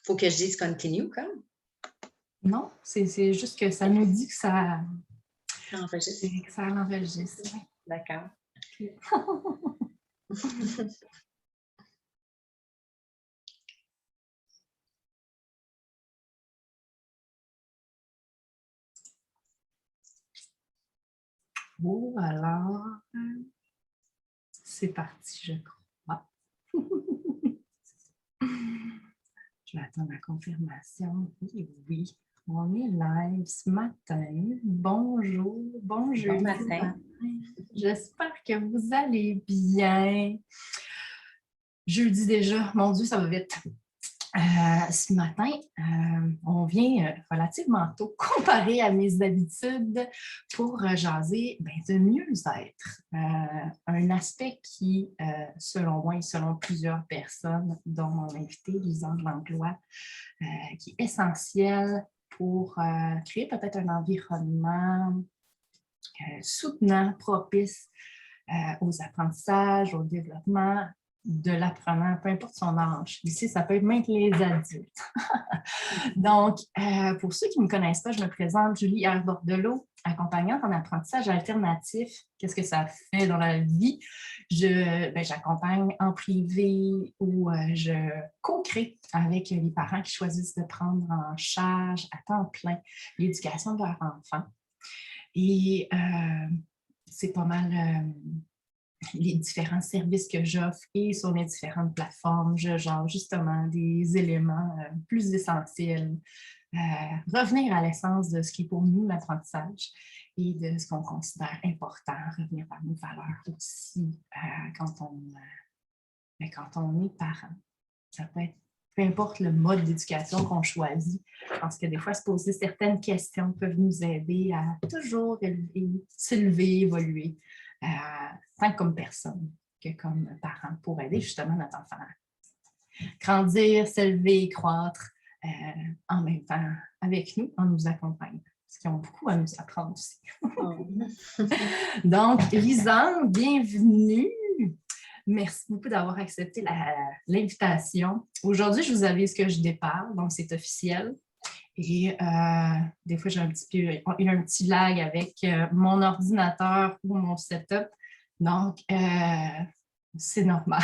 faut que je dise continue, comme? Non, c'est juste que ça nous dit que ça Enregistre. enregistre. D'accord. Oh, alors, c'est parti, je crois. Je vais attendre la confirmation. Oui, on est live ce matin. Bonjour, Bon matin. J'espère que vous allez bien. Jeudi déjà, mon Dieu, ça va vite. Ce matin, on vient relativement tôt comparé à mes habitudes pour jaser de mieux-être. Un aspect qui, selon moi et selon plusieurs personnes, dont mon invité, Lisanne Langlois, qui est essentiel pour créer peut-être un environnement soutenant, propice aux apprentissages, au développement de l'apprenant, peu importe son âge. Ici, ça peut être même les adultes. Donc, pour ceux qui ne me connaissent pas, je me présente Julie R. Bordelot, accompagnante en apprentissage alternatif. Qu'est-ce que ça fait dans la vie? J'accompagne en privé ou je co-crée avec les parents qui choisissent de prendre en charge à temps plein l'éducation de leurs enfants. Et c'est pas mal les différents services que j'offre et sur mes différentes plateformes. Je genre justement des éléments plus essentiels. Revenir à l'essence de ce qui est pour nous l'apprentissage et de ce qu'on considère important. Revenir à nos valeurs aussi quand on est parent. Ça peut être peu importe le mode d'éducation qu'on choisit, parce que des fois, se poser certaines questions peuvent nous aider à toujours s'élever, évoluer, tant comme personne que comme parent, pour aider justement notre enfant à grandir, s'élever, croître en même temps avec nous, en nous accompagnant. Parce qu'ils ont beaucoup à nous apprendre aussi. Donc, Lisanne, bienvenue. Merci beaucoup d'avoir accepté l'invitation. Aujourd'hui, je vous avise que je départ, donc c'est officiel. Et des fois, j'ai un petit lag avec mon ordinateur ou mon setup. Donc, c'est normal.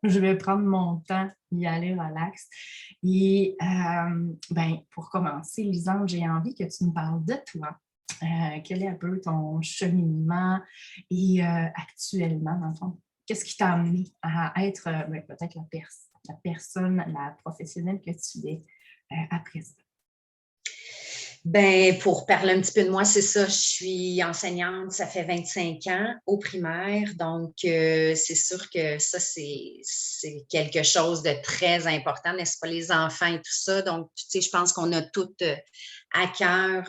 Je vais prendre mon temps, y aller relax. Et pour commencer, Lisanne, j'ai envie que tu me parles de toi. Quel est un peu ton cheminement et actuellement, dans le fond, qu'est-ce qui t'a amené à être peut-être la personne, la professionnelle que tu es à présent? Pour parler un petit peu de moi, c'est ça, je suis enseignante, ça fait 25 ans au primaire, donc c'est sûr que ça, c'est quelque chose de très important, n'est-ce pas, les enfants et tout ça. Donc, tu sais, je pense qu'on a toutes à cœur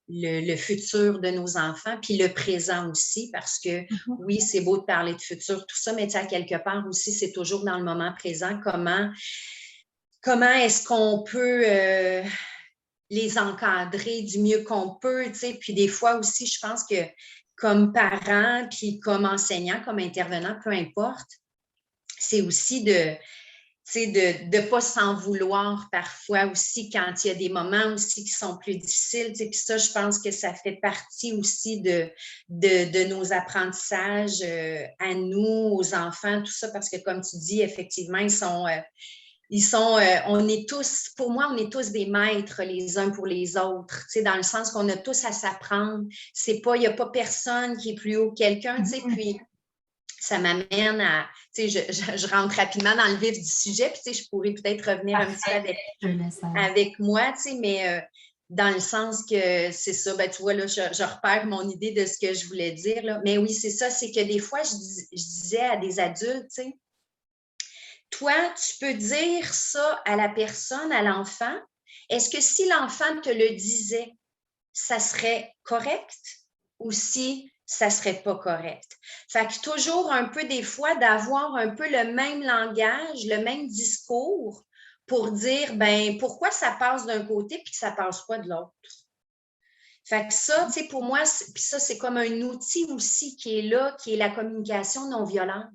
le futur de nos enfants, puis le présent aussi, parce que oui, c'est beau de parler de futur, tout ça, mais tu sais, à quelque part aussi, c'est toujours dans le moment présent, comment est-ce qu'on peut les encadrer du mieux qu'on peut, tu sais. Puis des fois aussi, je pense que comme parent, puis comme enseignant, comme intervenant, peu importe, c'est aussi de ne pas s'en vouloir parfois aussi quand il y a des moments aussi qui sont plus difficiles. Puis ça, je pense que ça fait partie aussi de nos apprentissages à nous, aux enfants, tout ça, parce que comme tu dis, effectivement, on est tous, pour moi, on est tous des maîtres les uns pour les autres, tu sais, dans le sens qu'on a tous à s'apprendre. Il n'y a pas personne qui est plus haut que quelqu'un, tu sais, puis ça m'amène à, tu sais, je rentre rapidement dans le vif du sujet, puis tu sais, je pourrais peut-être revenir un petit peu avec moi, tu sais, mais dans le sens que c'est ça, tu vois, là, je repère mon idée de ce que je voulais dire, là. Mais oui, c'est ça, c'est que des fois, je disais à des adultes, tu sais, toi, tu peux dire ça à la personne, à l'enfant. Est-ce que si l'enfant te le disait, ça serait correct ou si ça ne serait pas correct? Fait que toujours un peu des fois d'avoir un peu le même langage, le même discours pour dire, pourquoi ça passe d'un côté puis que ça ne passe pas de l'autre? Fait que ça, tu sais, pour moi, puis ça, c'est comme un outil aussi qui est là, qui est la communication non violente.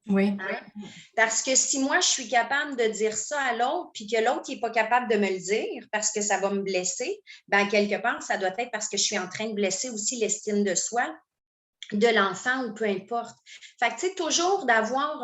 Oui. Hein? Parce que si moi, je suis capable de dire ça à l'autre, puis que l'autre n'est pas capable de me le dire parce que ça va me blesser, bien, quelque part, ça doit être parce que je suis en train de blesser aussi l'estime de soi, de l'enfant ou peu importe. Fait que, tu sais, toujours d'avoir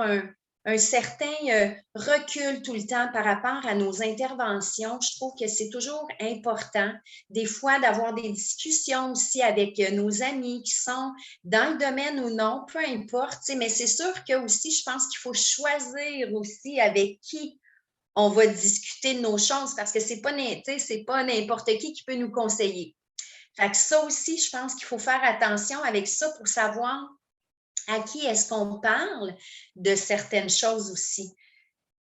un certain recul tout le temps par rapport à nos interventions. Je trouve que c'est toujours important, des fois, d'avoir des discussions aussi avec nos amis qui sont dans le domaine ou non, peu importe, mais c'est sûr que aussi, je pense qu'il faut choisir aussi avec qui on va discuter de nos choses parce que c'est pas n'importe qui peut nous conseiller. Fait que ça aussi, je pense qu'il faut faire attention avec ça pour savoir à qui est-ce qu'on parle de certaines choses aussi.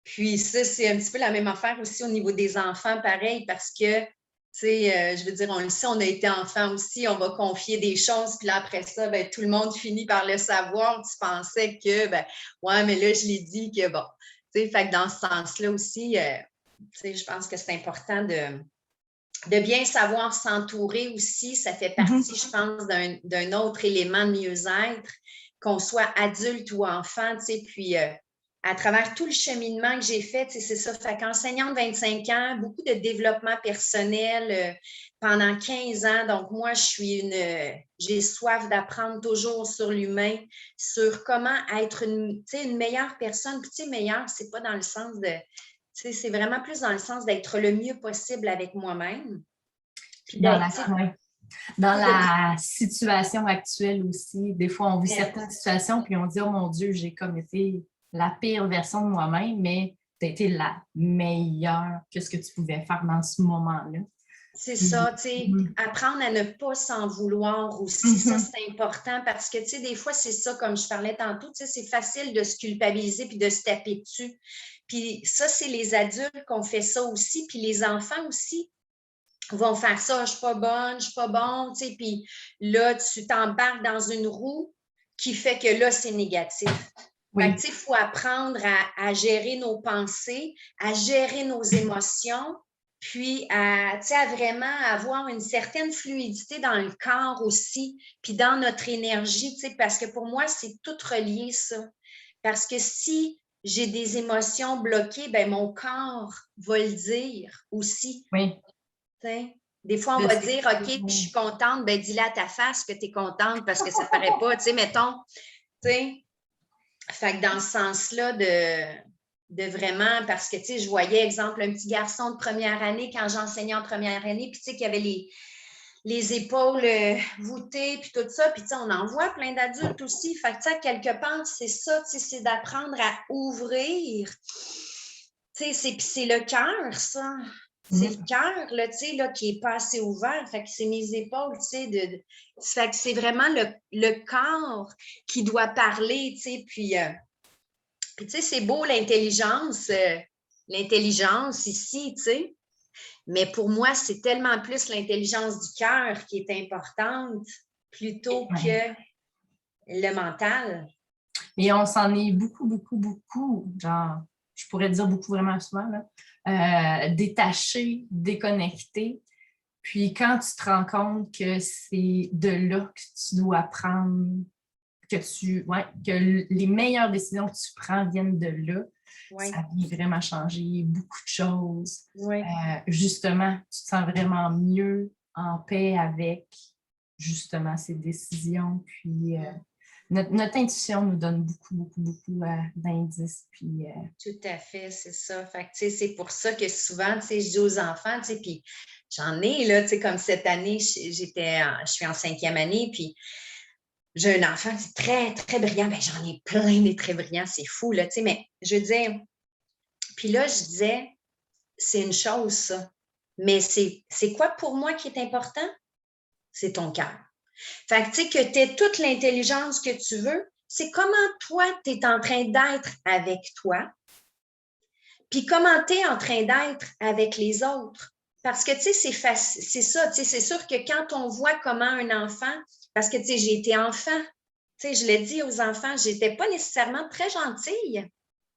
Puis ça, c'est un petit peu la même affaire aussi au niveau des enfants, pareil, parce que, tu sais, je veux dire, on le sait, on a été enfant aussi, on va confier des choses, puis là, après ça, ben, tout le monde finit par le savoir. Tu pensais que, ben, ouais, mais là, je l'ai dit que, bon, tu sais, fait que dans ce sens-là aussi, tu sais, je pense que c'est important de bien savoir s'entourer aussi, ça fait partie, je pense, d'un autre élément de mieux-être, qu'on soit adulte ou enfant, tu sais, puis à travers tout le cheminement que j'ai fait, tu sais, c'est ça, fait qu'enseignante de 25 ans, beaucoup de développement personnel pendant 15 ans, donc moi, j'ai soif d'apprendre toujours sur l'humain, sur comment être une meilleure personne, puis tu sais, meilleure, c'est pas dans le sens de... C'est vraiment plus dans le sens d'être le mieux possible avec moi-même. Puis Dans la situation actuelle aussi, des fois, on vit certaines situations, puis on dit « Oh mon Dieu, j'ai comme été la pire version de moi-même, mais tu as été la meilleure que ce que tu pouvais faire dans ce moment-là. » C'est ça, tu sais, apprendre à ne pas s'en vouloir aussi, ça c'est important parce que, tu sais, des fois c'est ça, comme je parlais tantôt, tu sais, c'est facile de se culpabiliser puis de se taper dessus. Puis ça, c'est les adultes qui ont fait ça aussi, puis les enfants aussi vont faire ça, je suis pas bonne, je suis pas bon, tu sais, puis là, tu t'embarques dans une roue qui fait que là, c'est négatif. Oui. Fait que, tu sais, il faut apprendre à gérer nos pensées, à gérer nos émotions, puis à vraiment avoir une certaine fluidité dans le corps aussi, puis dans notre énergie, tu sais, parce que pour moi, c'est tout relié, ça. Parce que si j'ai des émotions bloquées, ben mon corps va le dire aussi. Oui. T'sais. Des fois, on va dire, OK, puis je suis contente, ben dis-le à ta face que tu es contente parce que ça ne paraît pas, tu sais, mettons, tu sais. Fait que dans ce sens-là, de vraiment, parce que, tu sais, je voyais, exemple, un petit garçon de première année quand j'enseignais en première année, puis tu sais, qu'il y avait les épaules voûtées, puis tout ça, puis tu sais, on en voit plein d'adultes aussi. Fait que, tu sais, quelque part, c'est ça, tu sais, c'est d'apprendre à ouvrir. Tu sais, c'est le cœur, ça. C'est le cœur, là, tu sais, là, qui n'est pas assez ouvert. Fait que c'est mes épaules, tu sais. Fait que c'est vraiment le corps qui doit parler, tu sais. Puis tu sais, c'est beau l'intelligence ici, tu sais. Mais pour moi, c'est tellement plus l'intelligence du cœur qui est importante plutôt que le mental. Et on s'en est beaucoup, beaucoup, beaucoup, genre, je pourrais dire beaucoup vraiment souvent, là, détaché, déconnecté. Puis quand tu te rends compte que c'est de là que tu dois prendre, que les meilleures décisions que tu prends viennent de là, ça vient vraiment changer beaucoup de choses. Justement, tu te sens vraiment mieux en paix avec justement ces décisions. Puis notre intuition nous donne beaucoup, beaucoup, beaucoup d'indices. Puis, Tout à fait, c'est ça. Fait que, c'est pour ça que souvent, je dis aux enfants, puis j'en ai, là, comme cette année, je suis en 5e année, puis j'ai un enfant qui est très, très brillant. Bien, j'en ai plein des très brillants, c'est fou, là, mais je veux dire, puis là, je disais, c'est une chose, ça. Mais c'est quoi pour moi qui est important? C'est ton cœur. Fait que, tu sais, que tu aies toute l'intelligence que tu veux, c'est comment toi, tu es en train d'être avec toi, puis comment tu es en train d'être avec les autres. Parce que, tu sais, c'est ça, tu sais, c'est sûr que quand on voit comment un enfant, parce que, tu sais, j'ai été enfant, tu sais, je l'ai dit aux enfants, je n'étais pas nécessairement très gentille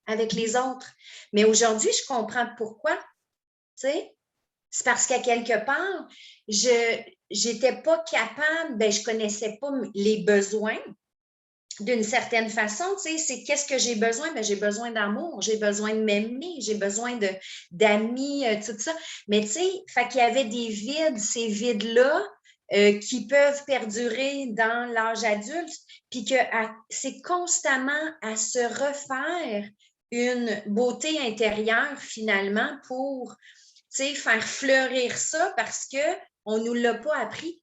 avec les autres. Mais aujourd'hui, je comprends pourquoi, tu sais. C'est parce qu'à quelque part, je n'étais pas capable, ben, je ne connaissais pas les besoins. d'une certaine façon, tu sais, c'est qu'est-ce que j'ai besoin? Bien, j'ai besoin d'amour, j'ai besoin de m'aimer, j'ai besoin d'amis, tout ça. Mais tu sais, fait qu'il y avait des vides, ces vides-là, qui peuvent perdurer dans l'âge adulte, puis que c'est constamment à se refaire une beauté intérieure finalement pour, tu sais, faire fleurir ça parce qu'on ne nous l'a pas appris.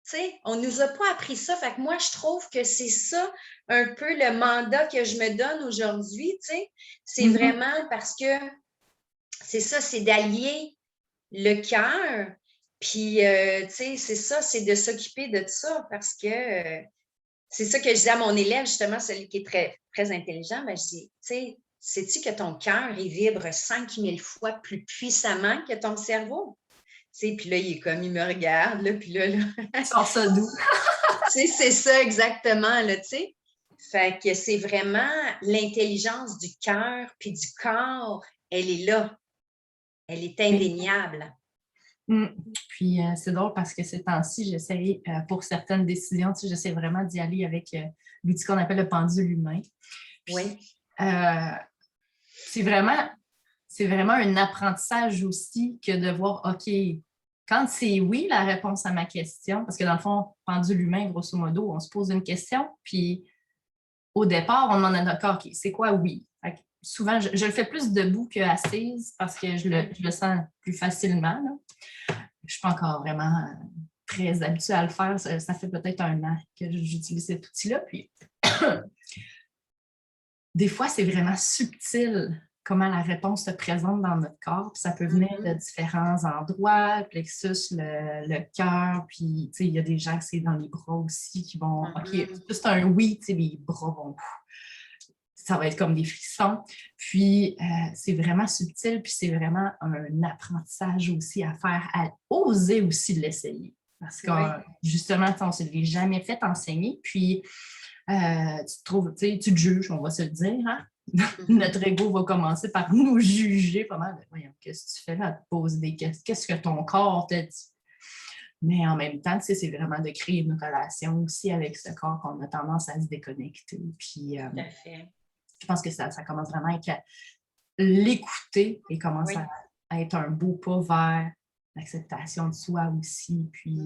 T'sais, on ne nous a pas appris ça. Fait que moi, je trouve que c'est ça un peu le mandat que je me donne aujourd'hui. C'est vraiment parce que c'est ça, c'est d'allier le cœur. Puis, c'est ça, c'est de s'occuper de ça parce que c'est ça que je dis à mon élève, justement, celui qui est très, très intelligent. Ben, je dis, sais-tu que ton cœur, il vibre 5000 fois plus puissamment que ton cerveau? Puis là, il est comme, il me regarde, là, puis là. Sors ça d'où? C'est ça exactement, là, tu sais. Fait que c'est vraiment l'intelligence du cœur puis du corps, elle est là. Elle est indéniable. Puis c'est drôle parce que ces temps-ci, j'essaie, pour certaines décisions, j'essaie vraiment d'y aller avec l'outil qu'on appelle le pendule humain. Puis, oui. C'est vraiment un apprentissage aussi que de voir, OK, quand c'est oui la réponse à ma question, parce que dans le fond, pendule humain, grosso modo, on se pose une question, puis au départ, on en est d'accord, OK, c'est quoi oui? Souvent, je le fais plus debout qu'assise parce que je le sens plus facilement. Là. Je ne suis pas encore vraiment très habituée à le faire. Ça fait peut-être 1 an que j'utilise cet outil-là. Puis des fois, c'est vraiment subtil comment la réponse se présente dans notre corps. Puis ça peut venir de différents endroits, le plexus, le cœur, puis il y a des gens, c'est dans les bras aussi qui vont... OK, c'est un oui, les bras vont... Ça va être comme des frissons. Puis c'est vraiment subtil, puis c'est vraiment un apprentissage aussi à faire, à oser aussi l'essayer. Parce que justement, on ne se l'est jamais fait enseigner, puis tu te juges, on va se le dire, hein? Notre ego va commencer par nous juger pas mal. Voyons, qu'est-ce que tu fais là? Te poser des questions. Qu'est-ce que ton corps te dit? Mais en même temps, c'est vraiment de créer une relation aussi avec ce corps qu'on a tendance à se déconnecter. Puis, je pense que ça commence vraiment avec l'écouter et commence à être un beau pas vers l'acceptation de soi aussi. Puis,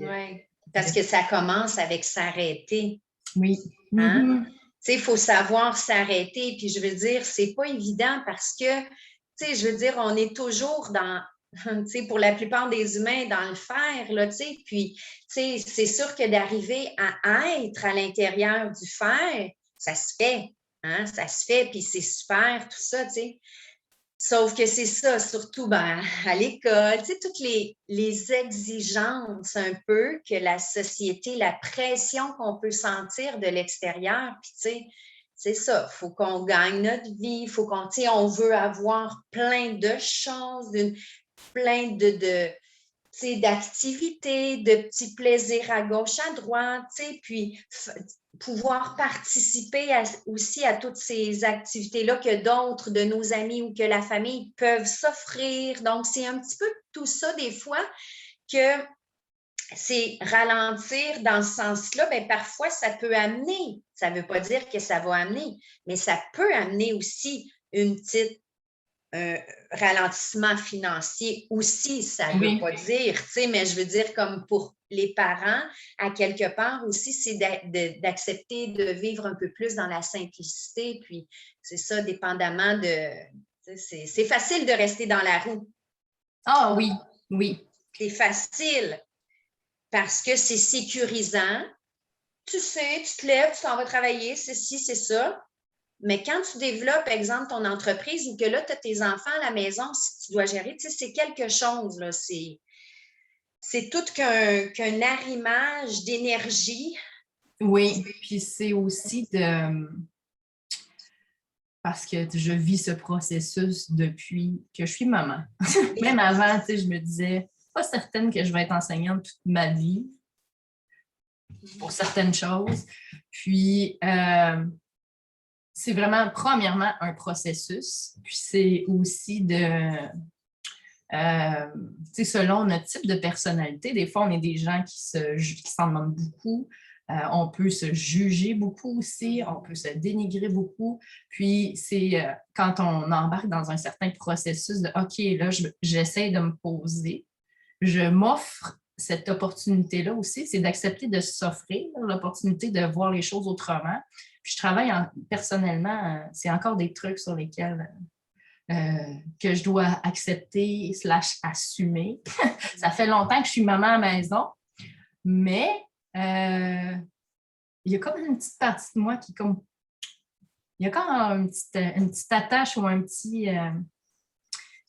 parce que ça commence avec s'arrêter. Oui. Hein? Il faut savoir s'arrêter. Puis je veux dire, c'est pas évident parce que, je veux dire, on est toujours dans, pour la plupart des humains, dans le faire, là, puis, c'est sûr que d'arriver à être à l'intérieur du faire, ça se fait, hein? Ça se fait, puis c'est super, tout ça, Sauf que c'est ça, surtout à l'école, toutes les exigences un peu que la société, la pression qu'on peut sentir de l'extérieur, puis c'est ça, il faut qu'on gagne notre vie, il faut on veut avoir plein de choses, plein d'activités, de petits plaisirs à gauche, à droite, puis pouvoir participer aussi à toutes ces activités-là que d'autres de nos amis ou que la famille peuvent s'offrir. Donc, c'est un petit peu tout ça des fois que c'est ralentir dans ce sens-là. Bien, parfois, ça peut amener, ça ne veut pas dire que ça va amener, mais ça peut amener aussi une petite ralentissement financier aussi, ça ne veut pas dire, mais je veux dire comme pour les parents, à quelque part aussi, c'est d'accepter de vivre un peu plus dans la simplicité, puis c'est ça, dépendamment de... C'est facile de rester dans la roue. Ah oui, oui. C'est facile parce que c'est sécurisant. Tu sais, tu te lèves, tu t'en vas travailler, c'est ci, c'est ça. Mais quand tu développes, exemple, ton entreprise ou que là, tu as tes enfants à la maison, si tu dois gérer, c'est quelque chose, là. C'est tout qu'un arrimage d'énergie. Oui, puis c'est aussi parce que je vis ce processus depuis que je suis maman. Même avant, je me disais, pas certaine que je vais être enseignante toute ma vie pour certaines choses. Puis, c'est vraiment, premièrement, un processus. Puis, c'est aussi selon notre type de personnalité, des fois, on est des gens qui s'en demandent beaucoup. On peut se juger beaucoup aussi, on peut se dénigrer beaucoup. Puis, c'est quand on embarque dans un certain processus de OK, là, j'essaie de me poser, je m'offre cette opportunité-là aussi, c'est d'accepter de s'offrir l'opportunité de voir les choses autrement. Puis, je travaille personnellement, c'est encore des trucs sur lesquels que je dois accepter / assumer. Ça fait longtemps que je suis maman à la maison, mais il y a comme une petite partie de moi qui comme... Il y a comme une petite attache ou un petit...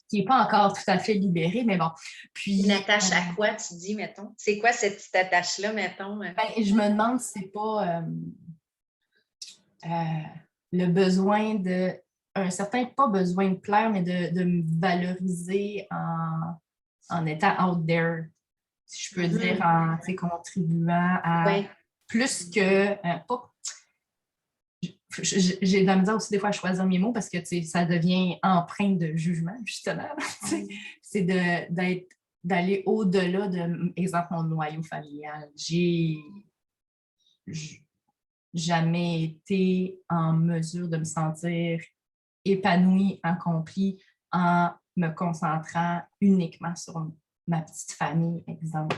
qui n'est pas encore tout à fait libéré, mais bon. Puis, une attache à quoi, tu dis, mettons? C'est quoi cette petite attache-là, mettons? Ben, je me demande si c'est pas le besoin de... un certain, pas besoin de plaire, mais de me valoriser en étant out there, si je peux dire, en contribuant à plus que... pas, j'ai de la misère aussi des fois à choisir mes mots parce que ça devient empreint de jugement, justement. C'est d'aller au-delà de, exemple, mon noyau familial. J'ai jamais été en mesure de me sentir épanouie, accomplie en me concentrant uniquement sur ma petite famille, exemple.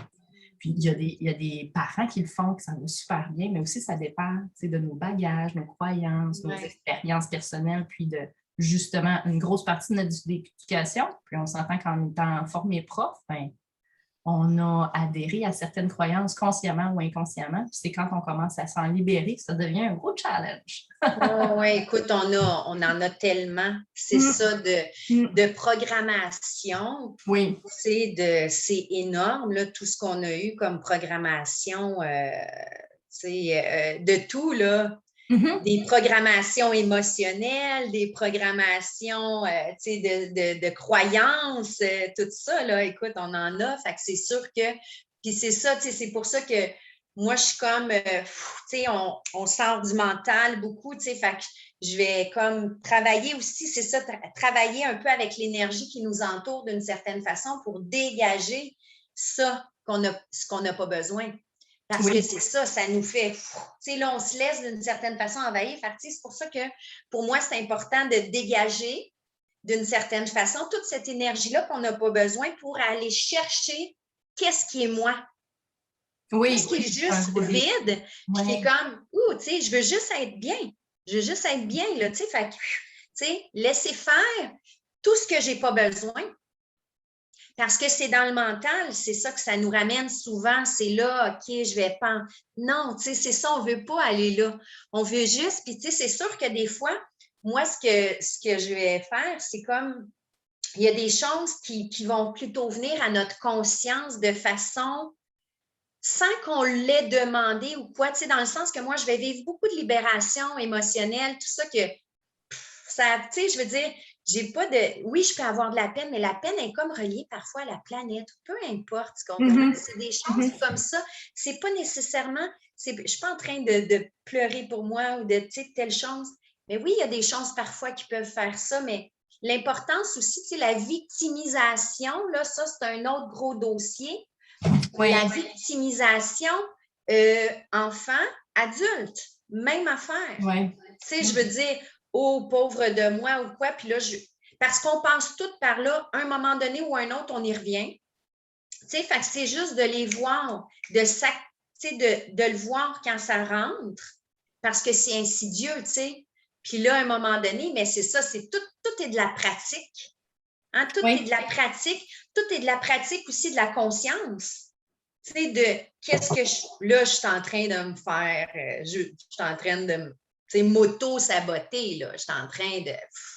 Puis, il y a des parents qui le font, que ça va super bien, mais aussi, ça dépend de nos bagages, nos croyances, nos expériences personnelles, puis de justement une grosse partie de notre éducation. Puis, on s'entend qu'en étant formé prof, ben, on a adhéré à certaines croyances consciemment ou inconsciemment. Puis c'est quand on commence à s'en libérer que ça devient un gros challenge. Oui, écoute, on en a tellement. C'est ça de programmation. Oui. C'est énorme, là, tout ce qu'on a eu comme programmation, de tout, là. Des programmations émotionnelles, des programmations de croyances, tout ça, là, écoute, on en a. Fait que c'est sûr que, puis c'est ça, c'est pour ça que moi, je suis comme, on sort du mental beaucoup, fait que je vais comme travailler aussi, c'est ça, travailler un peu avec l'énergie qui nous entoure d'une certaine façon pour dégager ça, ce qu'on n'a pas besoin. Parce que c'est ça, ça nous fait, là, on se laisse d'une certaine façon envahir. C'est pour ça que, pour moi, c'est important de dégager d'une certaine façon toute cette énergie-là qu'on n'a pas besoin pour aller chercher qu'est-ce qui est moi. Oui. Qu'est-ce qui est juste vide, puis qui est comme, je veux juste être bien. Je veux juste être bien, là, laisser faire tout ce que je n'ai pas besoin. Parce que c'est dans le mental, c'est ça que ça nous ramène souvent. C'est là, OK, je vais pas. Non, c'est ça, on ne veut pas aller là. On veut juste, puis c'est sûr que des fois, moi, ce que je vais faire, c'est comme, il y a des choses qui vont plutôt venir à notre conscience de façon, sans qu'on l'ait demandé ou quoi, dans le sens que moi, je vais vivre beaucoup de libération émotionnelle, tout ça que, ça, je veux dire, j'ai pas de... Oui, je peux avoir de la peine, mais la peine est comme reliée parfois à la planète. Peu importe, tu comprends? C'est des choses comme ça. C'est pas nécessairement... Je suis pas en train de pleurer pour moi ou de telle chose. Mais oui, il y a des choses parfois qui peuvent faire ça, mais l'importance aussi, la victimisation, là, ça, c'est un autre gros dossier. Oui. La victimisation, enfant, adulte, même affaire. Oui. Je veux dire, oh, pauvre de moi ou quoi, puis là, parce qu'on passe tout par là, à un moment donné ou à un autre, on y revient. Fait que c'est juste de les voir, de le voir quand ça rentre, parce que c'est insidieux, Puis là, à un moment donné, mais c'est ça, c'est tout est de la pratique. Hein? Tout est de la pratique. Tout est de la pratique aussi de la conscience. De qu'est-ce que je suis en train de me faire, je suis en train de me m'auto-saboter, là. Je suis en train de...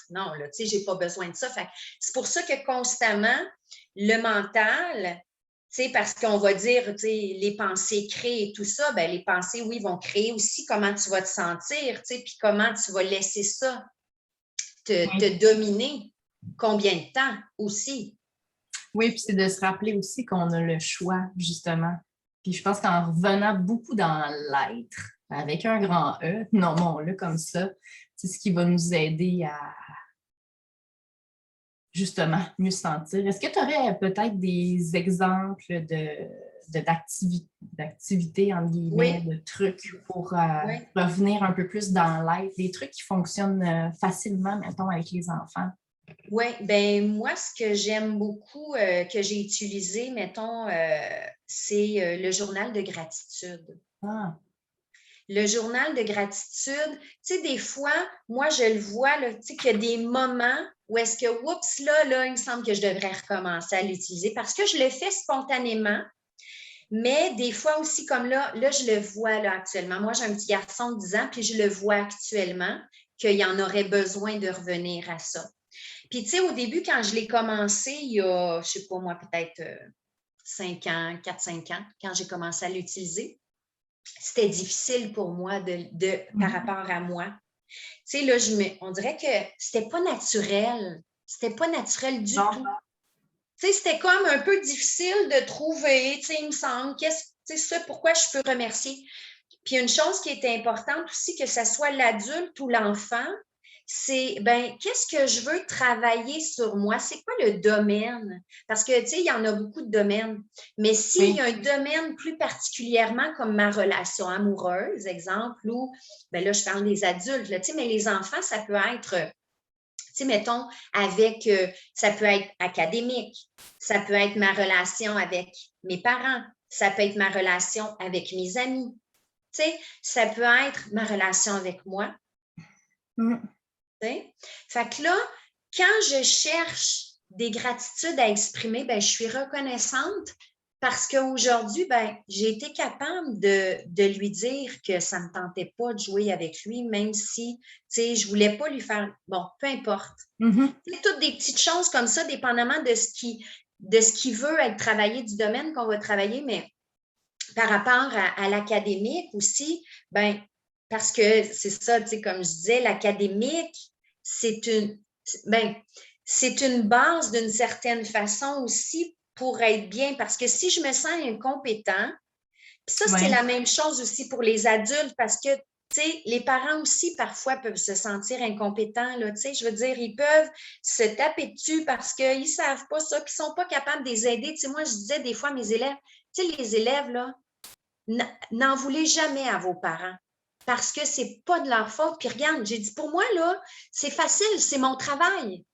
Non, là, j'ai pas besoin de ça. C'est pour ça que constamment, le mental, parce qu'on va dire, les pensées créent et tout ça, ben les pensées, oui, vont créer aussi comment tu vas te sentir, puis comment tu vas laisser ça te dominer. Combien de temps aussi? Oui, puis c'est de se rappeler aussi qu'on a le choix, justement. Puis je pense qu'en revenant beaucoup dans l'être, avec un grand E, nommons-le comme ça, c'est ce qui va nous aider à justement mieux se sentir. Est-ce que tu aurais peut-être des exemples d'activités, entre guillemets, de trucs pour revenir un peu plus dans l'aide, des trucs qui fonctionnent facilement, mettons, avec les enfants. Oui, ben moi, ce que j'aime beaucoup, que j'ai utilisé, mettons, c'est le journal de gratitude. Ah. Le journal de gratitude, tu sais, des fois, moi, je le vois, tu sais, qu'il y a des moments où est-ce que, oups, là, il me semble que je devrais recommencer à l'utiliser parce que je le fais spontanément, mais des fois aussi, comme là, je le vois là, actuellement. Moi, j'ai un petit garçon de 10 ans, puis je le vois actuellement qu'il y en aurait besoin de revenir à ça. Puis, tu sais, au début, quand je l'ai commencé, il y a, je ne sais pas moi, peut-être 5 ans, 4-5 ans, quand j'ai commencé à l'utiliser, c'était difficile pour moi par rapport à moi. Tu sais, là, on dirait que c'était pas naturel. C'était pas naturel du tout. Tu sais, c'était comme un peu difficile de trouver, tu sais, il me semble, pourquoi je peux remercier. Puis une chose qui est importante aussi, que ce soit l'adulte ou l'enfant, c'est, qu'est-ce que je veux travailler sur moi? C'est quoi le domaine? Parce que, tu sais, il y en a beaucoup de domaines. Mais s'il y a un domaine plus particulièrement comme ma relation amoureuse, exemple, ou, là, je parle des adultes, là, tu sais, mais les enfants, ça peut être, tu sais, mettons, ça peut être académique, ça peut être ma relation avec mes parents, ça peut être ma relation avec mes amis. Tu sais, ça peut être ma relation avec moi. Fait que là, quand je cherche des gratitudes à exprimer, je suis reconnaissante parce qu'aujourd'hui, j'ai été capable de lui dire que ça ne me tentait pas de jouer avec lui, même si, tu sais, je ne voulais pas lui faire, bon, peu importe. Toutes des petites choses comme ça, dépendamment de ce qui veut être travaillé, du domaine qu'on va travailler, mais par rapport à l'académique aussi, parce que c'est ça, tu sais, comme je disais, l'académique, c'est une base d'une certaine façon aussi pour être bien, parce que si je me sens incompétent, puis ça, c'est la même chose aussi pour les adultes, parce que, tu sais, les parents aussi, parfois, peuvent se sentir incompétents, là, tu sais, je veux dire, ils peuvent se taper dessus parce qu'ils ne savent pas ça, puis ils ne sont pas capables de les aider. Tu sais, moi, je disais des fois à mes élèves, tu sais, les élèves, là, n'en voulez jamais à vos parents parce que c'est pas de leur faute. Puis regarde, j'ai dit, pour moi, là, c'est facile, c'est mon travail.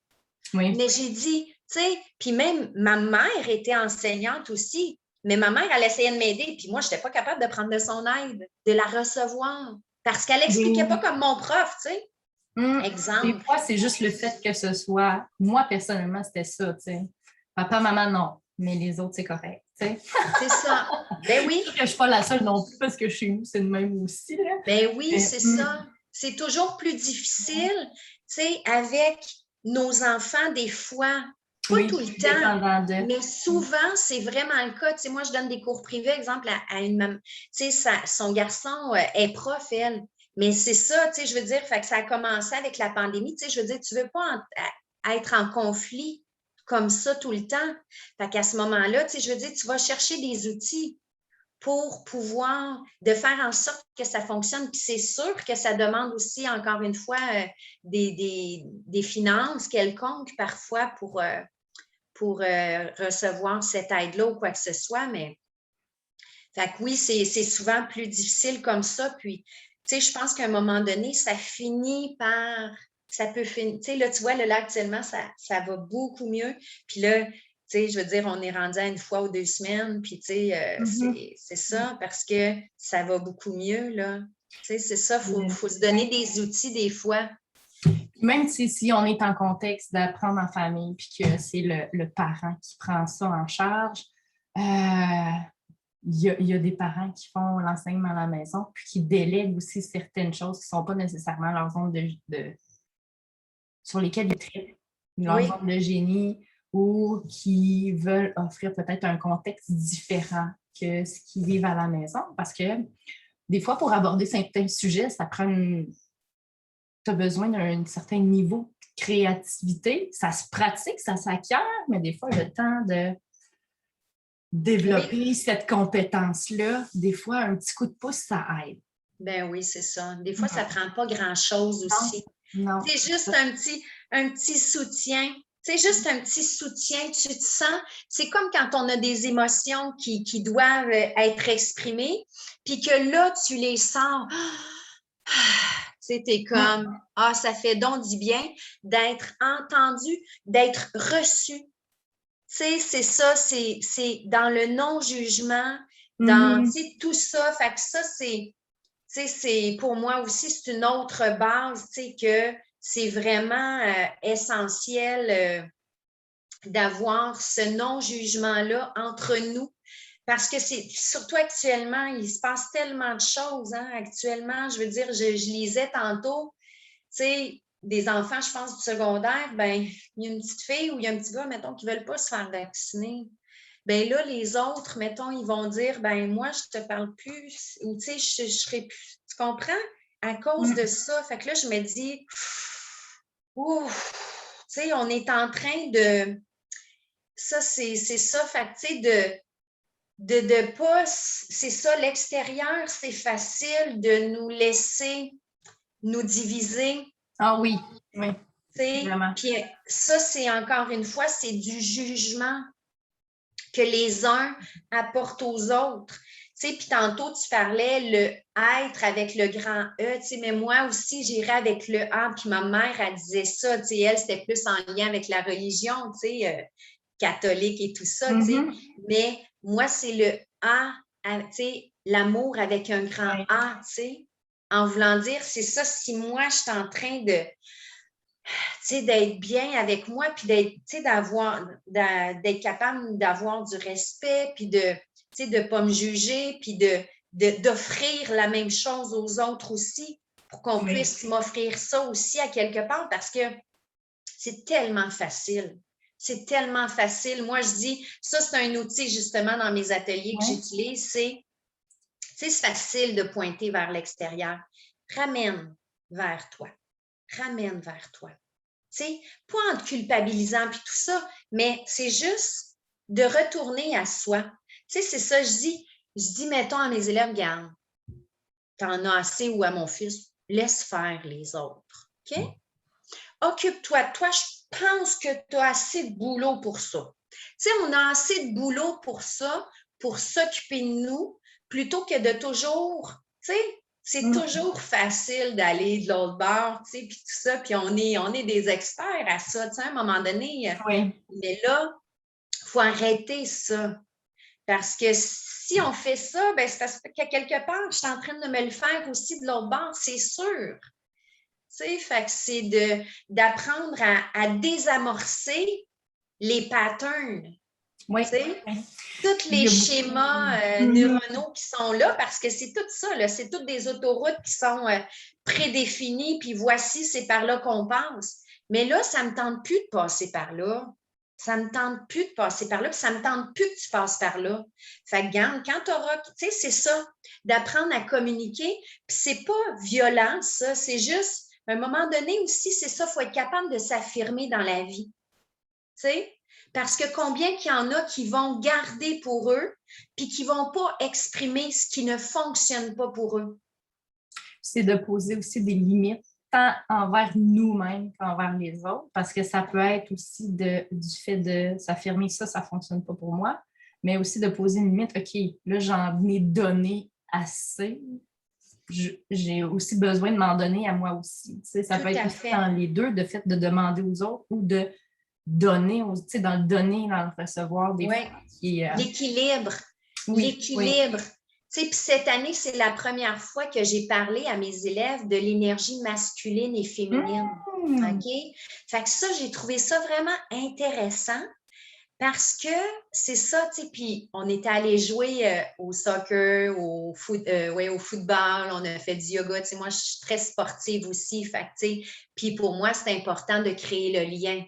Mais j'ai dit, tu sais, puis même ma mère était enseignante aussi, mais ma mère, elle essayait de m'aider, puis moi, je n'étais pas capable de prendre de son aide, de la recevoir, parce qu'elle n'expliquait pas comme mon prof, tu sais. Exemple. Des fois, c'est juste le fait que ce soit, moi, personnellement, c'était ça, tu sais. Papa, maman, non, mais les autres, c'est correct, tu sais. C'est ça. Ben oui. Je ne suis pas la seule non plus, parce que chez nous, c'est le même aussi, là. Ben oui, c'est ça. C'est toujours plus difficile, tu sais, avec nos enfants, des fois, pas tout le temps, mais souvent, c'est vraiment le cas. Tu sais, moi, je donne des cours privés, exemple, à une maman. Tu sais, son garçon est prof, elle. Mais c'est ça, tu sais, je veux dire, fait que ça a commencé avec la pandémie. Tu sais, je veux dire, tu ne veux pas être en conflit comme ça tout le temps. Fait qu'à ce moment-là, tu sais, je veux dire, tu vas chercher des outils pour pouvoir de faire en sorte que ça fonctionne. Puis c'est sûr que ça demande aussi, encore une fois, des finances quelconques parfois pour recevoir cette aide-là ou quoi que ce soit. Mais fait que oui, c'est souvent plus difficile comme ça. Puis, tu sais, je pense qu'à un moment donné, ça finit par. Ça peut finir. Tu sais, là, tu vois, là, actuellement, ça va beaucoup mieux. Puis là, tu sais, je veux dire, on est rendu à 1 fois ou 2 semaines, puis tu sais, c'est ça, parce que ça va beaucoup mieux, là. Tu sais, c'est ça, il faut se donner des outils des fois. Même si on est en contexte d'apprendre en famille, puis que c'est le parent qui prend ça en charge, il y a des parents qui font l'enseignement à la maison, puis qui délèguent aussi certaines choses qui ne sont pas nécessairement leur zone sur lesquelles ils traitent, leur zone de génie, ou qui veulent offrir peut-être un contexte différent que ce qu'ils vivent à la maison. Parce que des fois, pour aborder certains sujets, ça prend tu as besoin d'un certain niveau de créativité. Ça se pratique, ça s'acquiert, mais des fois, le temps de développer cette compétence-là, des fois, un petit coup de pouce, ça aide. Ben oui, c'est ça. Des fois, ça ne prend pas grand-chose aussi. Non. C'est juste un petit soutien. C'est juste un petit soutien, tu te sens, c'est comme quand on a des émotions qui doivent être exprimées, puis que là, tu les sens, tu sais, t'es comme, ça fait donc du bien d'être entendu, d'être reçu. Tu sais, c'est ça, c'est dans le non-jugement, dans, tu sais, tout ça, fait que ça, c'est, tu sais, c'est, pour moi aussi, c'est une autre base, tu sais, que c'est vraiment essentiel d'avoir ce non-jugement-là entre nous. Parce que c'est surtout actuellement, il se passe tellement de choses. Hein, actuellement, je veux dire, je lisais tantôt, tu sais, des enfants, je pense, du secondaire, ben, il y a une petite fille ou il y a un petit gars, mettons, qui ne veulent pas se faire vacciner. Ben là, les autres, mettons, ils vont dire, ben moi, je ne te parle plus, ou tu sais, je serai plus. Tu comprends? À cause de ça. Fait que là, je me dis, ouf, tu sais, on est en train de. Ça, c'est ça. Fait que, tu sais, de pas. C'est ça, l'extérieur, c'est facile de nous laisser nous diviser. Ah oui, oui, Tu sais, vraiment. puis ça, c'est encore une fois, c'est du jugement que les uns apportent aux autres. Tu sais, puis tantôt, tu parlais le être avec le grand E, tu sais, mais moi aussi, j'irais avec le A, puis ma mère, elle disait ça, tu sais, elle, c'était plus en lien avec la religion, tu sais, catholique et tout ça, tu sais, mais moi, c'est le A, tu sais, l'amour avec un grand A, tu sais, en voulant dire, c'est ça, si moi, je suis en train de, d'être bien avec moi, puis d'être capable d'avoir du respect, puis de ne pas me juger, puis d'offrir la même chose aux autres aussi, pour qu'on puisse m'offrir ça aussi à quelque part, parce que c'est tellement facile. C'est tellement facile. Moi, je dis, ça, c'est un outil justement dans mes ateliers que j'utilise, c'est facile de pointer vers l'extérieur. Ramène vers toi. Ramène vers toi. Tu sais, pas en te culpabilisant puis tout ça, mais c'est juste de retourner à soi. Tu sais, c'est ça, je dis, mettons à mes élèves, regarde, t'en as assez ou à mon fils, laisse faire les autres. OK? Occupe-toi de toi, je pense que tu as assez de boulot pour ça. Tu sais, on a assez de boulot pour ça, pour s'occuper de nous, plutôt que de toujours, tu sais, c'est toujours facile d'aller de l'autre bord, tu sais, puis tout ça, puis on est des experts à ça, tu sais, à un moment donné. Mais là, il faut arrêter ça. Parce que si on fait ça, ben, c'est parce qu'à quelque part, je suis en train de me le faire aussi de l'autre bord, c'est sûr. Tu sais, fait que c'est d'apprendre à désamorcer les patterns. Oui. Tu sais, tous les schémas neuronaux qui sont là, parce que c'est tout ça, là, c'est toutes des autoroutes qui sont prédéfinies, puis voici, c'est par là qu'on passe. Mais là, ça ne me tente plus de passer par là. Ça ne me tente plus de passer par là, puis ça ne me tente plus que tu passes par là. Fait que, garde, quand tu auras, tu sais, c'est ça, d'apprendre à communiquer, puis c'est pas violent, ça, c'est juste, à un moment donné aussi, c'est ça, il faut être capable de s'affirmer dans la vie. Tu sais? Parce que combien qu'il y en a qui vont garder pour eux, puis qui ne vont pas exprimer ce qui ne fonctionne pas pour eux. C'est de poser aussi des limites, tant envers nous-mêmes qu'envers les autres, parce que ça peut être aussi du fait de s'affirmer ça ne fonctionne pas pour moi, mais aussi de poser une limite, OK, là, j'en ai donné assez, j'ai aussi besoin de m'en donner à moi aussi. Tu sais, ça peut être aussi dans les deux, de fait de demander aux autres ou de donner, tu sais, dans le donner, dans le recevoir des fois. L'équilibre. L'équilibre. Tu sais, puis cette année, c'est la première fois que j'ai parlé à mes élèves de l'énergie masculine et féminine. OK? Fait que ça, j'ai trouvé ça vraiment intéressant parce que c'est ça, tu sais, puis on était allé jouer au soccer, au football, on a fait du yoga, tu sais, moi, je suis très sportive aussi, fait que, tu sais, puis pour moi, c'est important de créer le lien.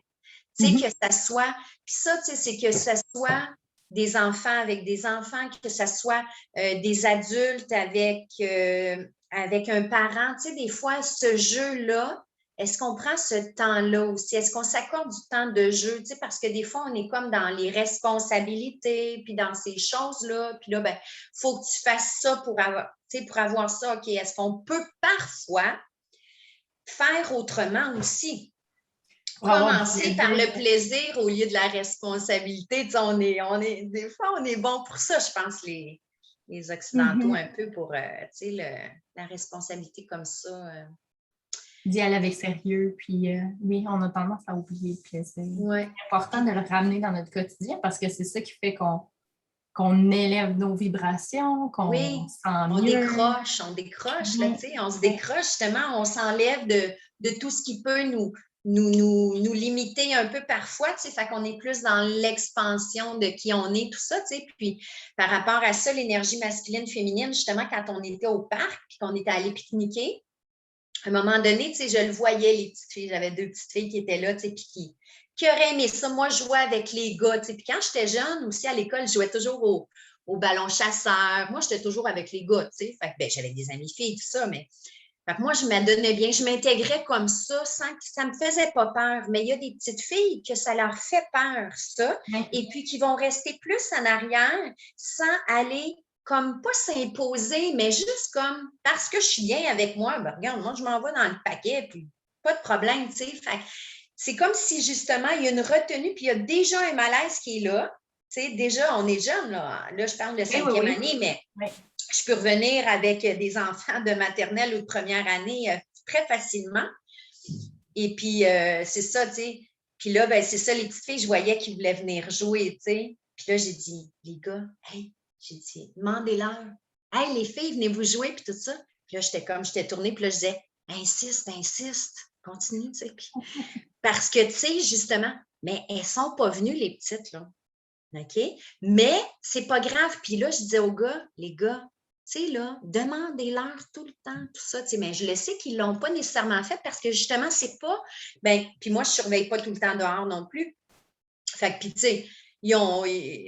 Tu sais, que ça soit, puis ça, tu sais, c'est que ça soit des enfants avec des enfants, que ça soit des adultes avec un parent. Tu sais, des fois, ce jeu-là, est-ce qu'on prend ce temps-là aussi? Est-ce qu'on s'accorde du temps de jeu? Tu sais, parce que des fois, on est comme dans les responsabilités, puis dans ces choses-là. Puis là, ben, il faut que tu fasses ça pour avoir ça. OK, est-ce qu'on peut parfois faire autrement aussi? Pour avoir du commencer par le plaisir au lieu de la responsabilité. Tu sais, des fois, on est bon pour ça, je pense, les Occidentaux, un peu pour tu sais, la responsabilité comme ça. D'y aller avec sérieux, puis oui, on a tendance à oublier le plaisir. Ouais. C'est important de le ramener dans notre quotidien parce que c'est ça qui fait qu'on élève nos vibrations, qu'on se sent on mieux. on décroche, là, tu sais, on se décroche justement, on s'enlève de tout ce qui peut nous limiter un peu parfois, tu sais, fait qu'on est plus dans l'expansion de qui on est, tout ça, tu sais, puis par rapport à ça, l'énergie masculine, féminine, justement, quand on était au parc, puis qu'on était allé pique-niquer, à un moment donné, tu sais, je le voyais, les petites filles, j'avais 2 petites filles qui étaient là, tu sais, puis qui auraient aimé ça. Moi, je jouais avec les gars, tu sais, puis quand j'étais jeune aussi à l'école, je jouais toujours au ballon chasseur. Moi, j'étais toujours avec les gars, tu sais, fait que, ben, j'avais des amis filles, tout ça, mais fait que moi, je m'adonnais bien, je m'intégrais comme ça sans que ça me faisait pas peur. Mais il y a des petites filles que ça leur fait peur, ça, et puis qui vont rester plus en arrière sans aller comme pas s'imposer, mais juste comme parce que je suis bien avec moi, ben regarde, moi, je m'en vais dans le paquet, puis pas de problème, tu sais. Fait c'est comme si justement, il y a une retenue, puis il y a déjà un malaise qui est là. Tu sais, déjà, on est jeune, là. Là, je parle de 5e année, mais je peux revenir avec des enfants de maternelle ou de première année très facilement. Et puis, c'est ça, tu sais. Puis là, ben, c'est ça, les petites filles, je voyais qu'ils voulaient venir jouer, tu sais. Puis là, j'ai dit, les gars, hey, j'ai dit, demandez-leur. Hey, les filles, venez-vous jouer, puis tout ça. Puis là, j'étais tournée, puis là, je disais, insiste, continue, tu sais. Puis, parce que, tu sais, justement, mais elles ne sont pas venues, les petites, là. OK? Mais c'est pas grave. Puis là, je disais aux gars, les gars, tu sais, là, demandez-leur tout le temps, tout ça. Tu sais, mais je le sais qu'ils ne l'ont pas nécessairement fait parce que justement, c'est pas. Ben, puis moi, je ne surveille pas tout le temps dehors non plus. Fait que, puis, tu sais,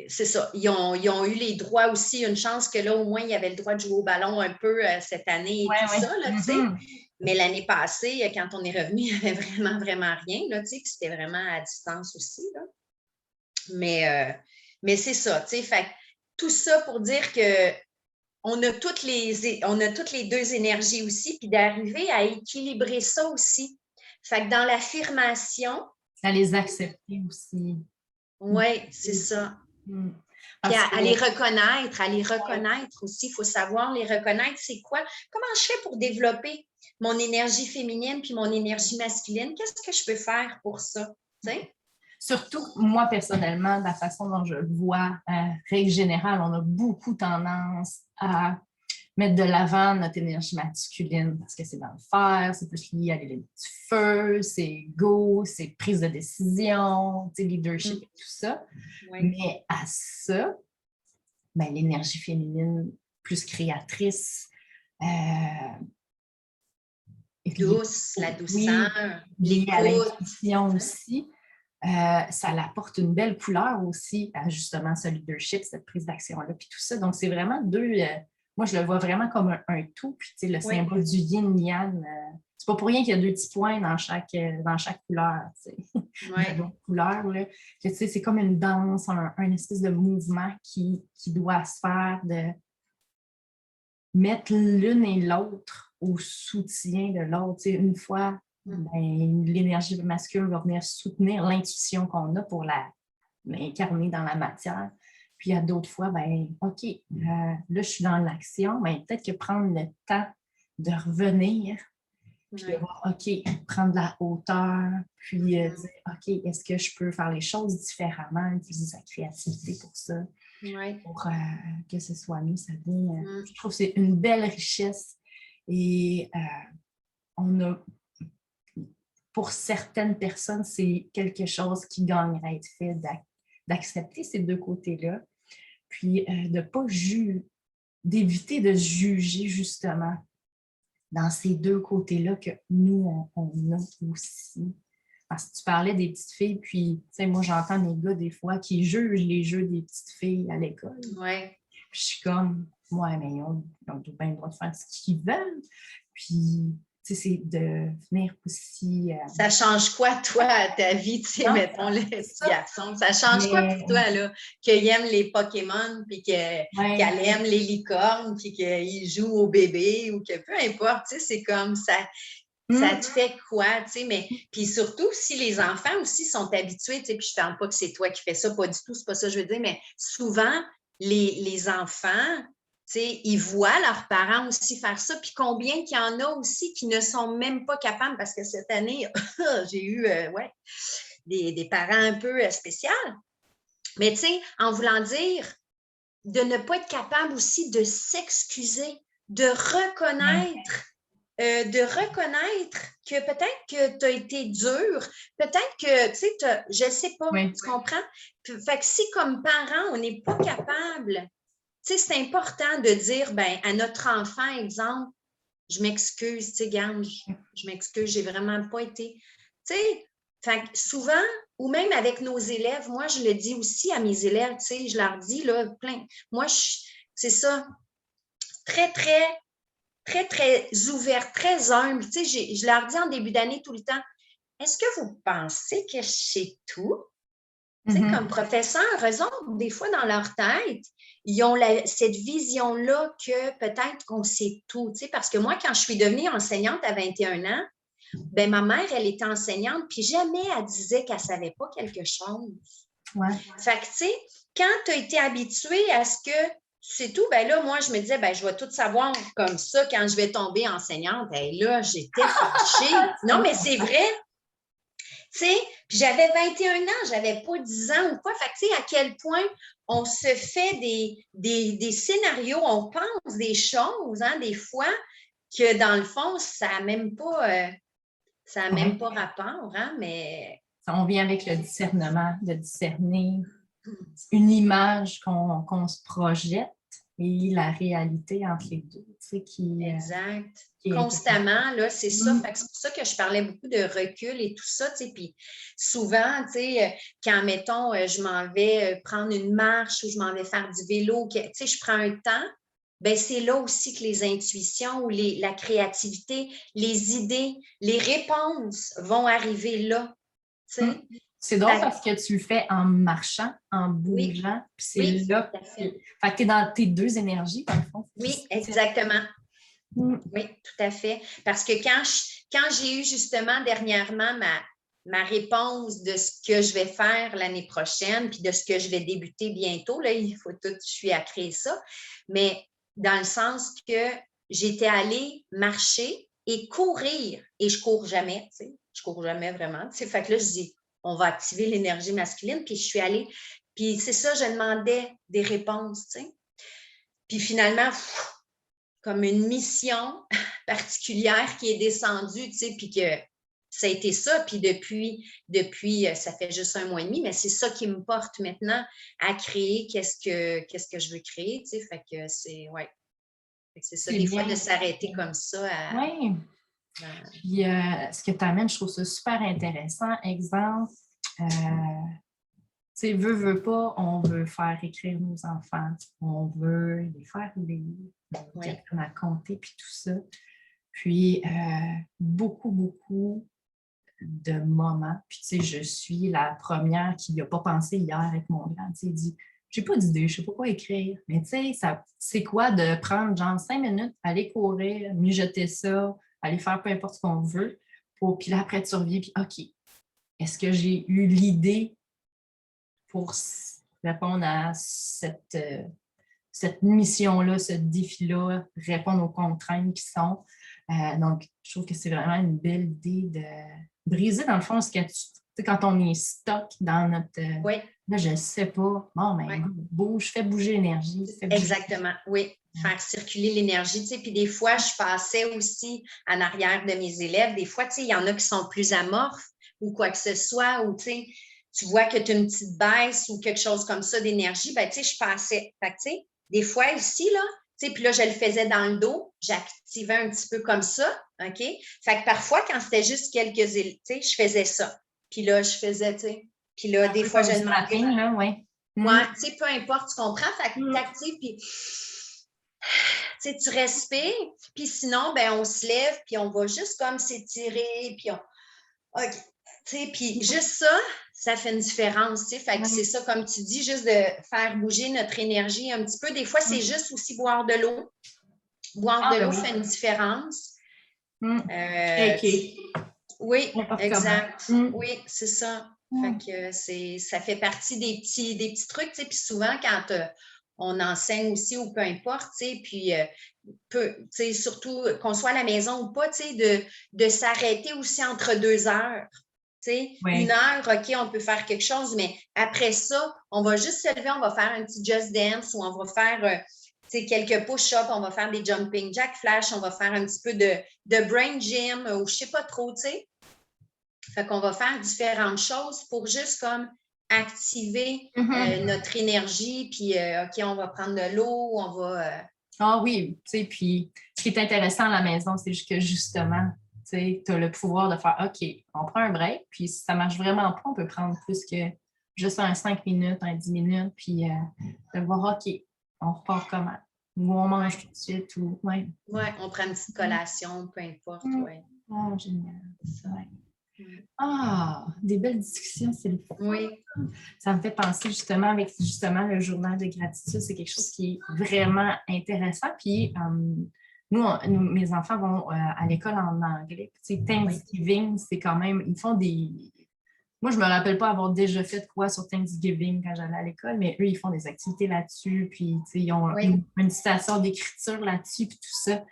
c'est ça, ils ont eu les droits aussi, une chance que là, au moins, il y avait le droit de jouer au ballon un peu cette année et tout ça, là, tu sais. Mais l'année passée, quand on est revenu, il n'y avait vraiment, vraiment rien, là, tu sais, puis c'était vraiment à distance aussi, là. Mais c'est ça, tu sais, fait tout ça pour dire que on a toutes les deux énergies aussi, puis d'arriver à équilibrer ça aussi. Fait que dans l'affirmation... À les accepter aussi. Oui, c'est ça. Puis à les reconnaître aussi. Il faut savoir les reconnaître. C'est quoi? Comment je fais pour développer mon énergie féminine puis mon énergie masculine? Qu'est-ce que je peux faire pour ça? T'sais? Surtout, moi, personnellement, de la façon dont je le vois, règle générale, on a beaucoup tendance à mettre de l'avant notre énergie masculine parce que c'est dans le faire, c'est plus lié à l'élément du feu, c'est go, c'est prise de décision, leadership et tout ça. Oui. Mais à ça, ben, l'énergie féminine plus créatrice, douce, la douceur, liée à l'intuition aussi. Ça apporte une belle couleur aussi à justement ce leadership, cette prise d'action-là, puis tout ça. Donc, c'est vraiment deux... moi, je le vois vraiment comme un tout. Puis, tu sais, le symbole du yin-yang, c'est pas pour rien qu'il y a 2 petits points dans chaque couleur, tu sais. Couleur, là. Tu sais, c'est comme une danse, un espèce de mouvement qui doit se faire de mettre l'une et l'autre au soutien de l'autre. Tu sais, une fois... Ben, l'énergie masculine va venir soutenir l'intuition qu'on a pour l'incarner dans la matière. Puis il y a d'autres fois, ben, OK, là, je suis dans l'action, mais peut-être que prendre le temps de revenir, puis de voir, OK, prendre de la hauteur, puis dire, OK, est-ce que je peux faire les choses différemment, utiliser sa créativité pour ça, pour que ce soit mieux, ça vient. Je trouve que c'est une belle richesse et on a... Pour certaines personnes, c'est quelque chose qui gagnerait à être fait d'accepter ces 2 côtés-là, puis de pas d'éviter de juger justement dans ces 2 côtés-là que nous, on a aussi. Parce que tu parlais des petites filles, puis tu sais, moi, j'entends des gars des fois qui jugent les jeux des petites filles à l'école. Ouais. Puis je suis comme, ouais, mais ils ont bien le droit de faire ce qu'ils veulent. Puis... Tu sais, c'est de venir aussi... Ça change quoi, toi, à ta vie, tu sais, mettons, le petit garçon? Ça change quoi pour toi, là? Qu'il aime les Pokémon, puis qu'elle aime les licornes, puis qu'il joue au bébé, ou que peu importe, tu sais, c'est comme ça... Ça te fait quoi, tu sais, mais puis surtout si les enfants aussi sont habitués, tu sais, puis je ne parle pas que c'est toi qui fais ça, pas du tout, c'est pas ça que je veux dire, mais souvent, les enfants, tu sais, ils voient leurs parents aussi faire ça, puis combien qu'il y en a aussi qui ne sont même pas capables, parce que cette année, j'ai eu, des parents un peu spéciaux, mais tu sais, en voulant dire de ne pas être capable aussi de s'excuser, de reconnaître que peut-être que tu as été dur, peut-être que, tu sais, je ne sais pas, tu comprends? Fait que si comme parent, on n'est pas capable, tu sais, c'est important de dire, ben, à notre enfant, exemple, je m'excuse, tu sais, garde, je m'excuse, j'ai vraiment pas été, tu sais, fait que souvent, ou même avec nos élèves, moi, je le dis aussi à mes élèves, tu sais, je leur dis, là, plein, moi, c'est ça, très, très, très, très ouverte, très humble. Tu sais, je leur dis en début d'année tout le temps, est-ce que vous pensez que je sais tout? Tu sais, comme professeur, eux autres, des fois, dans leur tête, ils ont cette vision-là que peut-être qu'on sait tout. Tu sais, parce que moi, quand je suis devenue enseignante à 21 ans, ben, ma mère, elle était enseignante, puis jamais elle disait qu'elle ne savait pas quelque chose. Ouais. Fait que, tu sais, quand tu as été habitué à ce que c'est tout, ben là, moi, je me disais, ben, je vais tout savoir comme ça quand je vais tomber enseignante. Et là, j'étais fâchée. Non, mais c'est vrai. Tu sais, puis j'avais 21 ans, j'avais pas 10 ans ou quoi. Fait que, tu sais, à quel point on se fait des scénarios, on pense des choses, hein, des fois, que dans le fond, ça n'a même pas, rapport, hein, mais... On vient avec le discernement, de discerner une image qu'on se projette et la réalité entre les deux. Tu sais, exact. Constamment, là, c'est ça. Fait que c'est pour ça que je parlais beaucoup de recul et tout ça, tu sais. Puis souvent, tu sais, quand, mettons, je m'en vais prendre une marche ou je m'en vais faire du vélo, tu sais, je prends un temps, bien, c'est là aussi que les intuitions ou la créativité, les idées, les réponses vont arriver là, tu sais. C'est drôle parce que tu le fais en marchant, en bougeant, puis c'est là. Fait que tu es dans tes deux énergies, dans le fond. Oui, exactement. Oui, tout à fait. Parce que quand j'ai eu justement dernièrement ma réponse de ce que je vais faire l'année prochaine, puis de ce que je vais débuter bientôt, là, il faut tout, je suis à créer ça, mais dans le sens que j'étais allée marcher et courir, et je cours jamais, tu sais, je cours jamais vraiment, tu sais, fait que là, je dis, on va activer l'énergie masculine, puis je suis allée, puis c'est ça, je demandais des réponses, tu sais. Puis finalement, comme une mission particulière qui est descendue, tu sais, puis que ça a été ça. Puis depuis, ça fait juste 1 mois et demi, mais c'est ça qui me porte maintenant à créer qu'est-ce que je veux créer, tu sais. Fait que c'est, ouais. C'est ça, des fois, de s'arrêter comme ça. Oui. Puis, ce que tu amènes, je trouve ça super intéressant. Exemple, tu sais, veut pas, on veut faire écrire nos enfants, on veut les faire lire, on veut apprendre à compter, puis tout ça. Puis, beaucoup de moments. Puis, tu sais, je suis la première qui n'y a pas pensé hier avec mon grand. Tu sais, il dit, j'ai pas d'idée, je sais pas quoi écrire. Mais tu sais, c'est quoi de prendre genre 5 minutes, aller courir, mijoter ça, aller faire peu importe ce qu'on veut. Puis là, après, tu reviens, puis OK, est-ce que j'ai eu l'idée pour répondre à cette mission-là, ce défi-là, répondre aux contraintes qui sont. Donc, je trouve que c'est vraiment une belle idée de briser, dans le fond, ce que tu sais, quand on est stock dans notre... Là, je ne sais pas. Bon, mais bouge, fais bouger l'énergie. Exactement, oui. Faire circuler l'énergie, tu sais. Puis des fois, je passais aussi en arrière de mes élèves. Des fois, tu sais, il y en a qui sont plus amorphes ou quoi que ce soit, ou tu sais, tu vois que tu as une petite baisse ou quelque chose comme ça d'énergie, ben tu sais, je passais. Fait que, tu sais, des fois ici, là, tu sais, puis là, je le faisais dans le dos, j'activais un petit peu comme ça, OK? Fait que parfois, quand c'était juste quelques, tu sais, je faisais ça. Puis là, je faisais, tu sais, puis là, des fois, je demandais. Ouais, tu sais, peu importe, tu comprends? Fait que tu actives, puis tu sais, tu respires, puis sinon, ben on se lève, puis on va juste comme s'étirer, puis OK. Tu sais, puis juste ça fait une différence, tu sais. Fait que c'est ça, comme tu dis, juste de faire bouger notre énergie un petit peu. Des fois, c'est juste aussi boire de l'eau. Boire de l'eau fait une différence. Shaker. Oui, N'importe exact. comment. Oui, c'est ça. Fait que ça fait partie des petits trucs, tu sais. Puis souvent, quand on enseigne aussi ou peu importe, tu sais, puis tu sais, surtout qu'on soit à la maison ou pas, tu sais, de s'arrêter aussi entre 2 heures. Tu sais, Oui. 1 heure, OK, on peut faire quelque chose, mais après ça, on va juste se lever, on va faire un petit Just Dance ou on va faire tu sais, quelques push-ups, on va faire des jumping jack flash, on va faire un petit peu de brain gym ou je sais pas trop, tu sais. Fait qu'on va faire différentes choses pour juste comme activer notre énergie, puis OK, on va prendre de l'eau, on va... Ah oui, tu sais, puis ce qui est intéressant à la maison, c'est que justement, tu as le pouvoir de faire OK, on prend un break, puis si ça marche vraiment pas, on peut prendre plus que juste un 5 minutes, un 10 minutes, puis de voir OK, on repart comment? Ou on mange tout de suite, ou ouais. Oui, on prend une petite collation, peu importe, oui. Oh, génial. Ouais. Ah, des belles discussions, c'est le fun. Oui. Ça me fait penser justement avec le journal de gratitude, c'est quelque chose qui est vraiment intéressant. Puis nous, mes enfants vont à l'école en anglais. Tu sais, Thanksgiving, c'est quand même, ils font des... Moi, je me rappelle pas avoir déjà fait quoi sur Thanksgiving quand j'allais à l'école, mais eux, ils font des activités là-dessus, puis tu sais, ils ont une station d'écriture là-dessus, puis tout ça.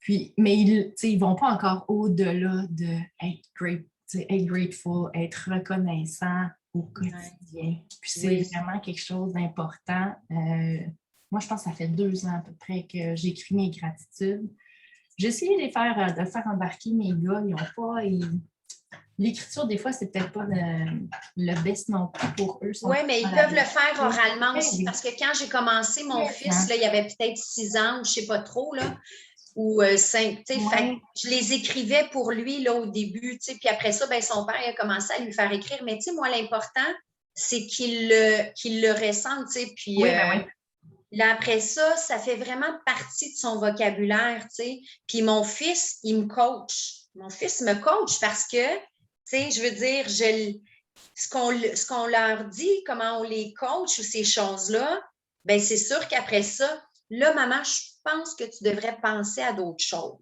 Puis, mais ils ne vont pas encore au-delà de être grateful, être reconnaissant au quotidien. Puis c'est vraiment quelque chose d'important. Moi, je pense que ça fait 2 ans à peu près que j'écris mes gratitudes. J'ai essayé de faire embarquer mes gars. Ils n'ont pas... L'écriture, des fois, c'est peut-être pas le best non plus pour eux. Oui, mais ils peuvent le faire oralement aussi, parce que quand j'ai commencé, mon fils, là, il avait peut-être 6 ans, ou je ne sais pas trop, là, ou 5, tu sais, je les écrivais pour lui, là, au début, tu sais, puis après ça, ben, son père, il a commencé à lui faire écrire, mais tu sais, moi, l'important, c'est qu'il le ressente, tu sais, puis là, après ça, ça fait vraiment partie de son vocabulaire, tu sais, puis mon fils, il me coach. Mon fils me coach parce que, tu sais, je veux dire, ce qu'on leur dit, comment on les coach ou ces choses-là, bien, c'est sûr qu'après ça, là, maman, je pense que tu devrais penser à d'autres choses.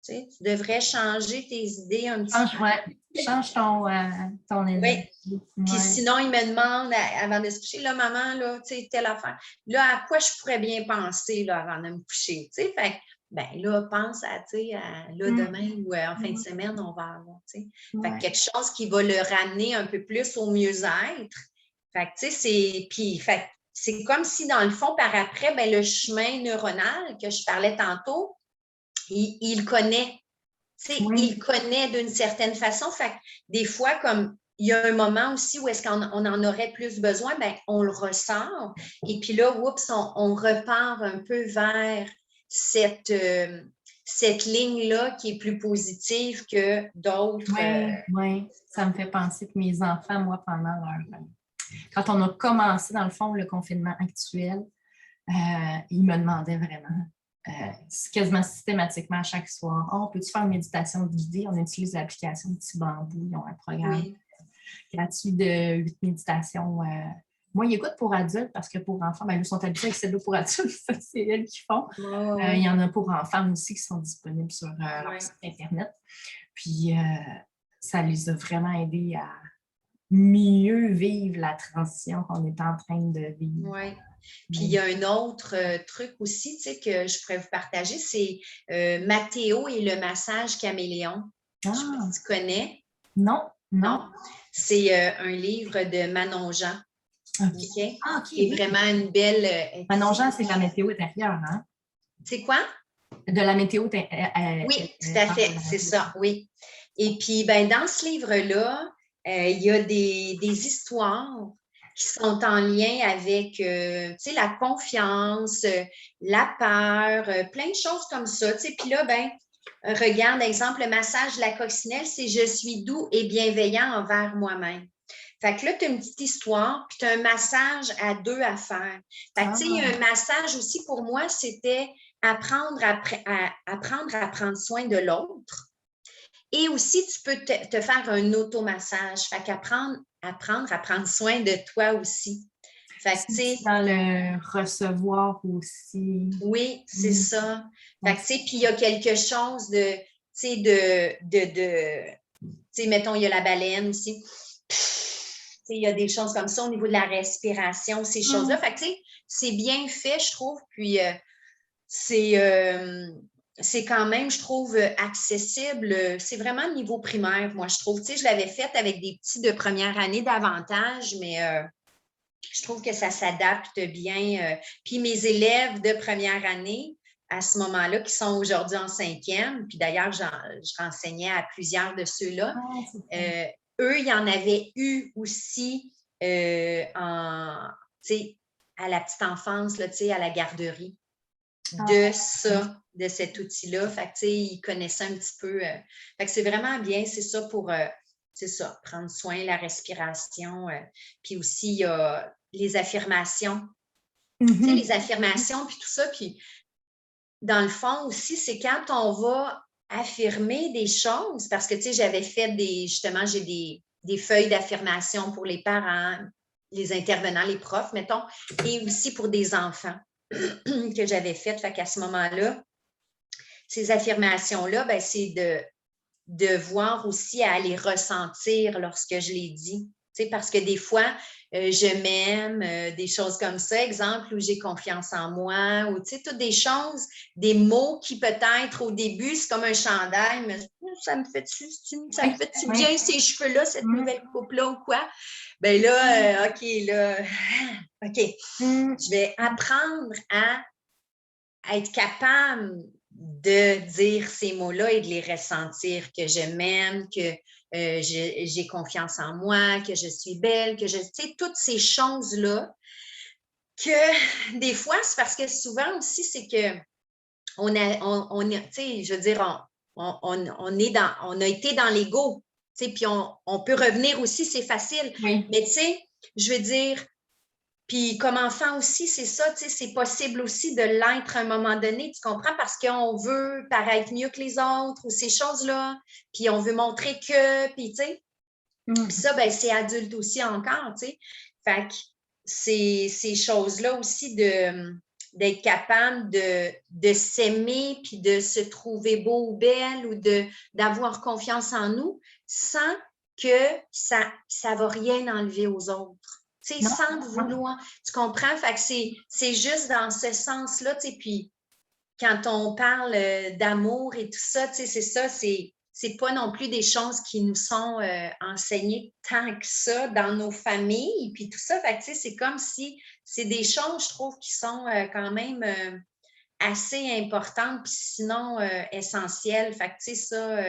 Tu sais, tu devrais changer tes idées un petit peu. Change ton énergie. Oui. Puis sinon, il me demande avant de se coucher, là, maman, là, tu sais, telle affaire. Là, à quoi je pourrais bien penser là, avant de me coucher? Tu sais, fait ben là, pense à, tu sais, là, demain ou en fin de semaine, on va avoir, tu sais. Fait que quelque chose qui va le ramener un peu plus au mieux-être. Fait que, tu sais, c'est comme si, dans le fond, par après, ben, le chemin neuronal que je parlais tantôt, il le connaît. Tu sais, il le connaît d'une certaine façon. Fait que des fois, comme il y a un moment aussi où est-ce qu'on en aurait plus besoin, ben, on le ressort. Et puis là, oups, on repart un peu vers cette ligne-là qui est plus positive que d'autres. Oui, ça me fait penser que mes enfants, moi, quand on a commencé, dans le fond, le confinement actuel, ils me demandaient vraiment, quasiment systématiquement à chaque soir, on peut-tu faire une méditation guidée? On utilise l'application Petit Bambou. Ils ont un programme gratuit de 8 méditations. Moi, ils écoutent pour adultes parce que pour enfants, ben, ils sont habitués avec celle-là pour adultes, c'est elles qui font. Il y en a pour enfants aussi qui sont disponibles sur leur site Internet. Puis, ça les a vraiment aidés à mieux vivre la transition qu'on est en train de vivre. Oui. Puis, il y a un autre truc aussi, tu sais, que je pourrais vous partager, c'est Mathéo et le massage caméléon. Je ne sais pas si tu connais. Non. C'est un livre de Manon Jean. OK. C'est vraiment une belle... Manon Jean, c'est de la météo intérieure, hein? C'est quoi? De la météo. Oui, tout à fait, c'est ça, oui. Et puis, ben, dans ce livre-là, il y a des histoires qui sont en lien avec, tu sais, la confiance, la peur, plein de choses comme ça, tu sais. Puis là, ben, regarde, exemple, le massage de la coccinelle, c'est « Je suis doux et bienveillant envers moi-même ». Fait que là, tu as une petite histoire, puis tu as un massage à 2 à faire. Fait que, tu sais, un massage aussi, pour moi, c'était apprendre à prendre soin de l'autre. Et aussi, tu peux te faire un automassage. Fait qu'apprendre à prendre soin de toi aussi. Fait que, tu sais, dans le recevoir aussi. Oui, c'est ça. Fait que, tu sais, puis il y a quelque chose de tu sais, tu sais, mettons, il y a la baleine aussi. Tu sais, il y a des choses comme ça au niveau de la respiration, ces choses-là. Fait que, tu sais, c'est bien fait, je trouve. Puis, c'est quand même, je trouve, accessible. C'est vraiment le niveau primaire, moi, je trouve. Tu sais, je l'avais fait avec des petits de première année davantage, mais je trouve que ça s'adapte bien. Puis mes élèves de première année, à ce moment-là, qui sont aujourd'hui en 5e, puis d'ailleurs, je renseignais à plusieurs de ceux-là, eux, il y en avait eu aussi tu sais, à la petite enfance, là, tu sais, à la garderie, de cet outil-là. Fait que, tu sais, ils connaissaient un petit peu. Fait que c'est vraiment bien, c'est ça pour, c'est ça, prendre soin, la respiration. Puis aussi, il y a les affirmations. Tu sais, les affirmations, puis tout ça. Puis, dans le fond aussi, c'est quand on va affirmer des choses, parce que, tu sais, j'avais fait justement, j'ai des feuilles d'affirmation pour les parents, les intervenants, les profs, mettons, et aussi pour des enfants que j'avais faites. Fait qu'à ce moment-là, ces affirmations-là, ben, c'est de voir aussi à les ressentir lorsque je les dis. Tu sais, parce que des fois, je m'aime, des choses comme ça, exemple, où j'ai confiance en moi, ou tu sais, toutes des choses, des mots qui peut-être au début, c'est comme un chandail, mais ça me fait-tu bien ces cheveux-là, cette nouvelle coupe-là ou quoi? Ben là, OK, là, OK, je vais apprendre à être capable de dire ces mots-là et de les ressentir, que je m'aime, que j'ai confiance en moi, que je suis belle, que tu sais, toutes ces choses-là, que des fois, c'est parce que souvent aussi, c'est que tu sais, je veux dire, on a été dans l'ego, tu sais, puis on peut revenir aussi, c'est facile. Oui. Mais tu sais, je veux dire, puis comme enfant aussi, c'est ça, tu sais, c'est possible aussi de l'être à un moment donné, tu comprends? Parce qu'on veut paraître mieux que les autres ou ces choses-là, puis on veut montrer que, puis tu sais, puis ça, ben c'est adulte aussi encore, tu sais. Fait que ces choses-là aussi d'être capable de s'aimer puis de se trouver beau ou belle ou d'avoir confiance en nous sans que ça va rien enlever aux autres. Tu sais, sans vouloir. Tu comprends? Fait que c'est juste dans ce sens-là, tu sais, puis quand on parle d'amour et tout ça, tu sais, c'est ça, c'est pas non plus des choses qui nous sont enseignées tant que ça dans nos familles, puis tout ça. Fait que, tu sais, c'est comme si c'est des choses, je trouve, qui sont quand même assez importantes, puis sinon essentielles. Fait que, tu sais, ça,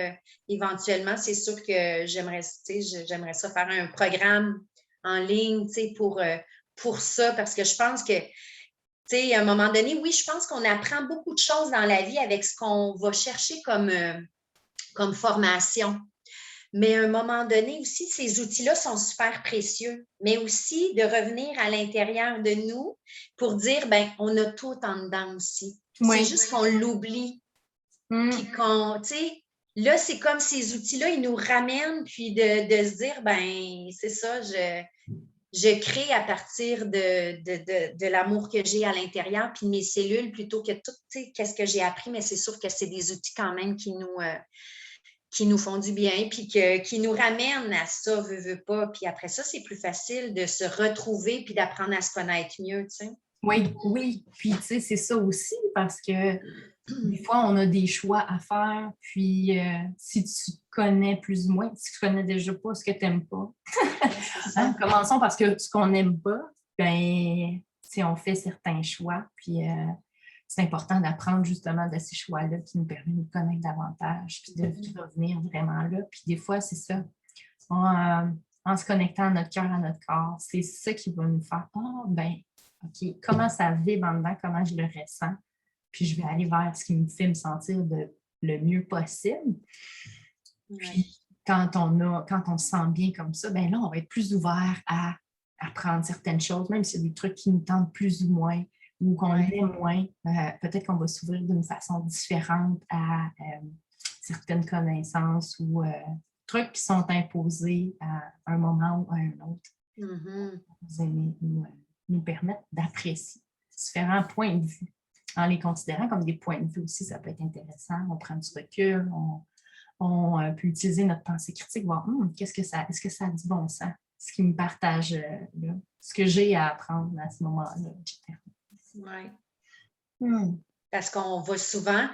éventuellement, c'est sûr que j'aimerais ça faire un programme en ligne, tu sais, pour ça, parce que je pense que tu sais, à un moment donné, oui, je pense qu'on apprend beaucoup de choses dans la vie avec ce qu'on va chercher comme formation. Mais à un moment donné aussi, ces outils-là sont super précieux. Mais aussi de revenir à l'intérieur de nous pour dire, ben, on a tout en dedans aussi. C'est juste qu'on l'oublie. Puis qu'on, tu sais, là, c'est comme ces outils-là, ils nous ramènent, puis de se dire, ben, c'est ça, je crée à partir de l'amour que j'ai à l'intérieur, puis de mes cellules, plutôt que tout, tu sais, qu'est-ce que j'ai appris, mais c'est sûr que c'est des outils quand même qui nous font du bien, puis qui nous ramènent à ça, veut pas. Puis après ça, c'est plus facile de se retrouver, puis d'apprendre à se connaître mieux, tu sais. Oui, oui. Puis, tu sais, c'est ça aussi parce que des fois, on a des choix à faire. Puis, si tu connais plus ou moins, si tu connais déjà pas ce que tu n'aimes pas, commençons parce que ce qu'on n'aime pas, ben, on fait certains choix. Puis, c'est important d'apprendre justement de ces choix-là qui nous permettent de nous connaître davantage, puis de revenir vraiment là. Puis, des fois, c'est ça. En se connectant à notre cœur, à notre corps, c'est ça qui va nous faire ben, OK, comment ça vibre en dedans, comment je le ressens, puis je vais aller vers ce qui me fait me sentir le mieux possible. Puis quand on se sent bien comme ça, ben là, on va être plus ouvert à apprendre certaines choses, même s'il y a des trucs qui nous tentent plus ou moins ou qu'on aime moins. Peut-être qu'on va s'ouvrir d'une façon différente à certaines connaissances ou trucs qui sont imposés à un moment ou à un autre. Nous permettre d'apprécier différents points de vue. En les considérant comme des points de vue aussi, ça peut être intéressant. On prend du recul, on peut utiliser notre pensée critique, voir est-ce que ça a du bon sens, ce qui me partage là, ce que j'ai à apprendre à ce moment-là, etc. Oui. Parce qu'on va souvent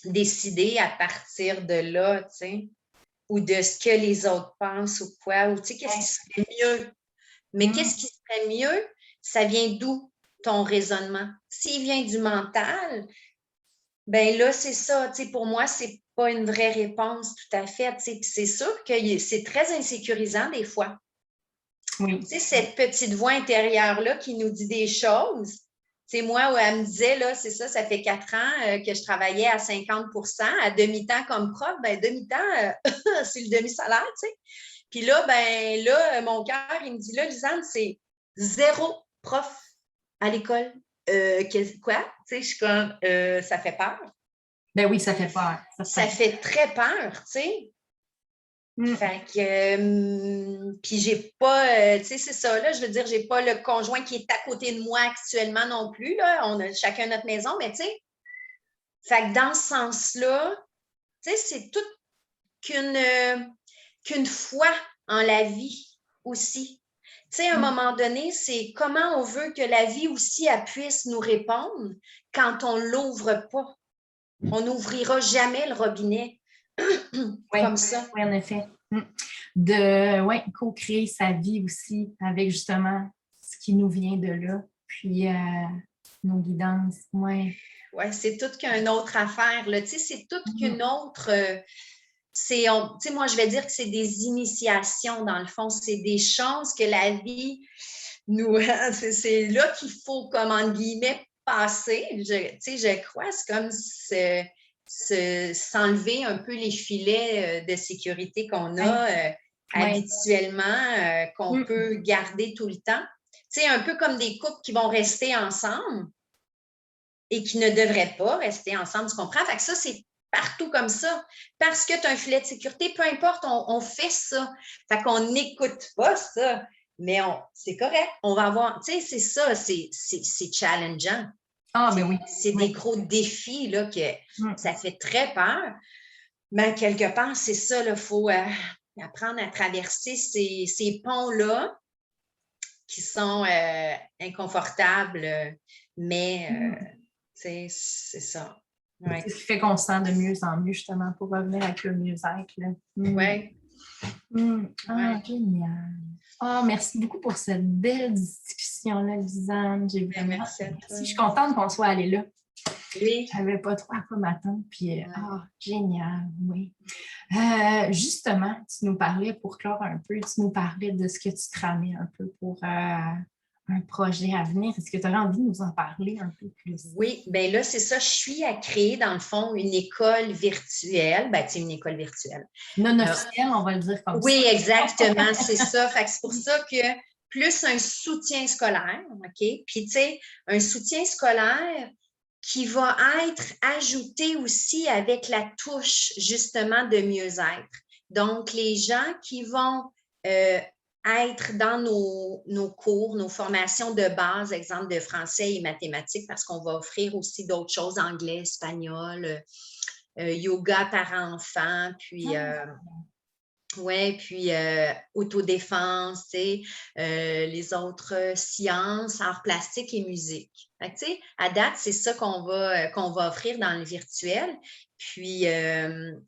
décider à partir de là, tu sais, ou de ce que les autres pensent ou quoi, ou tu sais, qu'est-ce qui serait mieux. Mais qu'est-ce qui serait mieux? Ça vient d'où ton raisonnement? S'il vient du mental, ben là, c'est ça. Tu sais, pour moi, c'est pas une vraie réponse tout à fait. Tu sais, c'est sûr que c'est très insécurisant des fois. Oui. Tu sais, cette petite voix intérieure-là qui nous dit des choses. Tu sais, moi, où elle me disait, là, c'est ça, ça fait 4 ans que je travaillais à 50%, à demi-temps comme prof. Ben demi-temps, c'est le demi-salaire, tu sais. Puis là, ben là, mon cœur, il me dit, là, Lisanne, c'est 0 prof à l'école. Quoi? Tu sais, je suis comme, ça fait peur. Ben oui, ça fait peur. Ça fait très peur, tu sais. Fait que, puis j'ai pas, tu sais, c'est ça, là, je veux dire, j'ai pas le conjoint qui est à côté de moi actuellement non plus, là, on a chacun notre maison, mais tu sais, fait que dans ce sens-là, tu sais, c'est tout qu'une foi en la vie aussi. Tu sais, à un moment donné, c'est comment on veut que la vie aussi, elle puisse nous répondre quand on ne l'ouvre pas. On n'ouvrira jamais le robinet comme ça. Oui, en effet. De co-créer sa vie aussi avec justement ce qui nous vient de là, puis nos guidances. Oui, c'est toute qu'une autre affaire. Là. Tu sais, c'est toute qu'une autre. Tu sais, moi, je vais dire que c'est des initiations, dans le fond. C'est des chances que la vie nous. C'est là qu'il faut, comme en guillemets, passer. Tu sais, je crois, c'est comme s'enlever un peu les filets de sécurité qu'on a habituellement, qu'on peut garder tout le temps. Tu sais, un peu comme des couples qui vont rester ensemble et qui ne devraient pas rester ensemble, tu comprends? Fait que ça, c'est partout comme ça. Parce que tu as un filet de sécurité, peu importe, on fait ça. Fait qu'on n'écoute pas ça, mais c'est correct. On va avoir, tu sais, c'est ça, c'est challengeant. Ah, ben oui. C'est des gros défis là, que ça fait très peur. Mais quelque part, c'est ça, il faut apprendre à traverser ces ponts-là qui sont inconfortables, mais c'est ça. C'est ce qui fait qu'on se sent de mieux en mieux, justement, pour revenir avec le mieux-être. Oui. Génial. Merci beaucoup pour cette belle discussion-là, Lisanne. J'ai vraiment... Merci à toi. Je suis contente qu'on soit allé là. Oui. Je n'avais pas trop à quoi m'attendre. Puis, génial, oui. Justement, tu nous parlais, pour clore un peu, tu nous parlais de ce que tu tramais un peu pour un projet à venir. Est-ce que tu aurais envie de nous en parler un peu plus? Oui, bien là, c'est ça. Je suis à créer, dans le fond, une école virtuelle. Ben, tu sais, une école virtuelle. Non officielle, on va le dire comme ça. Oui, exactement, c'est ça. Fait que c'est pour ça que plus un soutien scolaire, OK? Puis, tu sais, un soutien scolaire qui va être ajouté aussi avec la touche, justement, de mieux-être. Donc, les gens qui vont être dans nos cours, nos formations de base, exemple de français et mathématiques, parce qu'on va offrir aussi d'autres choses, anglais, espagnol, yoga par enfant, puis puis autodéfense, les autres sciences, arts plastiques et musique. Fait que, à date, c'est ça qu'on va offrir dans le virtuel. Puis,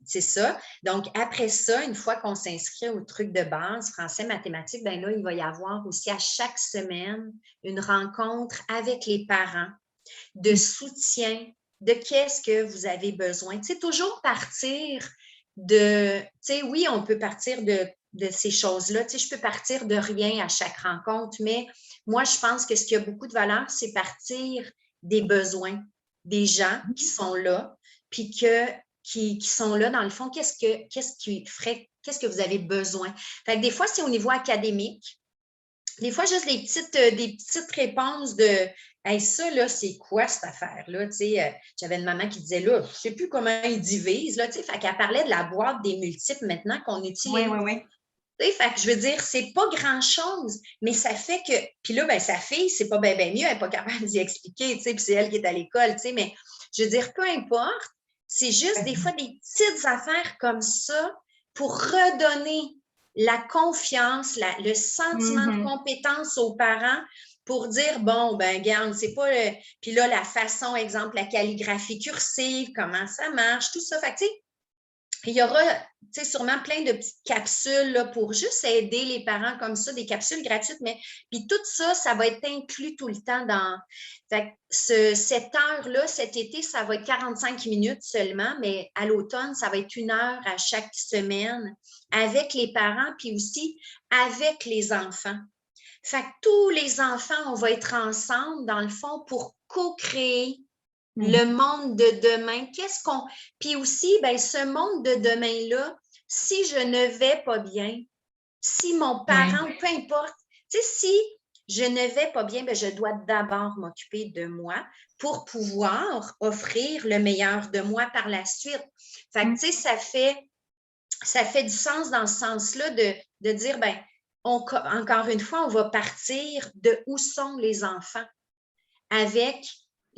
c'est ça. Donc, après ça, une fois qu'on s'inscrit au truc de base, français, mathématiques, bien là, il va y avoir aussi à chaque semaine une rencontre avec les parents de soutien, de qu'est-ce que vous avez besoin. Tu sais, toujours partir de, tu sais, oui, on peut partir de ces choses-là. Tu sais, je peux partir de rien à chaque rencontre, mais moi, je pense que ce qui a beaucoup de valeur, c'est partir des besoins des gens qui sont là, puis qui sont là, dans le fond, qu'est-ce que vous avez besoin? Fait que des fois, c'est au niveau académique. Des fois, juste des petites réponses de hey, ça, là, c'est quoi cette affaire-là? J'avais une maman qui disait là, je ne sais plus comment ils divisent, là, fait qu'elle parlait de la boîte des multiples maintenant qu'on utilise. Oui. Fait que je veux dire, c'est pas grand-chose, mais ça fait que. Puis là, ben, sa fille, c'est pas bien mieux, elle n'est pas capable d'y expliquer, puis c'est elle qui est à l'école, mais je veux dire, peu importe, C'est juste des fois des petites affaires comme ça pour redonner la confiance, le sentiment de compétence aux parents pour dire, bon, ben regarde, c'est pas... Puis là, la façon, exemple, la calligraphie cursive, comment ça marche, tout ça. Fait que, tu sais, il y aura sûrement plein de petites capsules là, pour juste aider les parents comme ça, des capsules gratuites, mais puis tout ça, ça va être inclus tout le temps dans. Fait que cette heure-là, cet été, ça va être 45 minutes seulement, mais à l'automne, ça va être 1 heure à chaque semaine avec les parents, puis aussi avec les enfants. Fait que tous les enfants, on va être ensemble, dans le fond, pour co-créer le monde de demain. Puis aussi, ben, ce monde de demain-là, si je ne vais pas bien, si mon parent, peu importe, si je ne vais pas bien, ben, je dois d'abord m'occuper de moi pour pouvoir offrir le meilleur de moi par la suite. Fait que, ça fait du sens dans ce sens-là de dire, ben, encore une fois, on va partir de où sont les enfants avec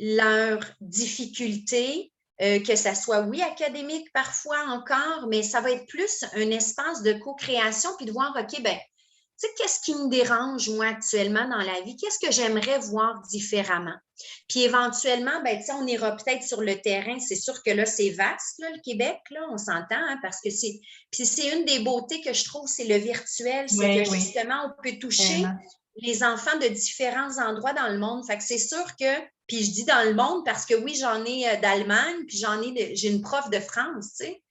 leurs difficultés, que ça soit, oui, académique parfois encore, mais ça va être plus un espace de co-création, puis de voir, OK, ben, tu sais, qu'est-ce qui me dérange, moi, actuellement dans la vie? Qu'est-ce que j'aimerais voir différemment? Puis éventuellement, ben, tu sais, on ira peut-être sur le terrain. C'est sûr que là, c'est vaste, là, le Québec, là, on s'entend, hein, parce que c'est... Puis c'est une des beautés que je trouve, c'est le virtuel, c'est que justement, on peut toucher les enfants de différents endroits dans le monde. Fait que c'est sûr que, puis je dis dans le monde parce que oui, j'en ai d'Allemagne, puis j'ai une prof de France, tu sais.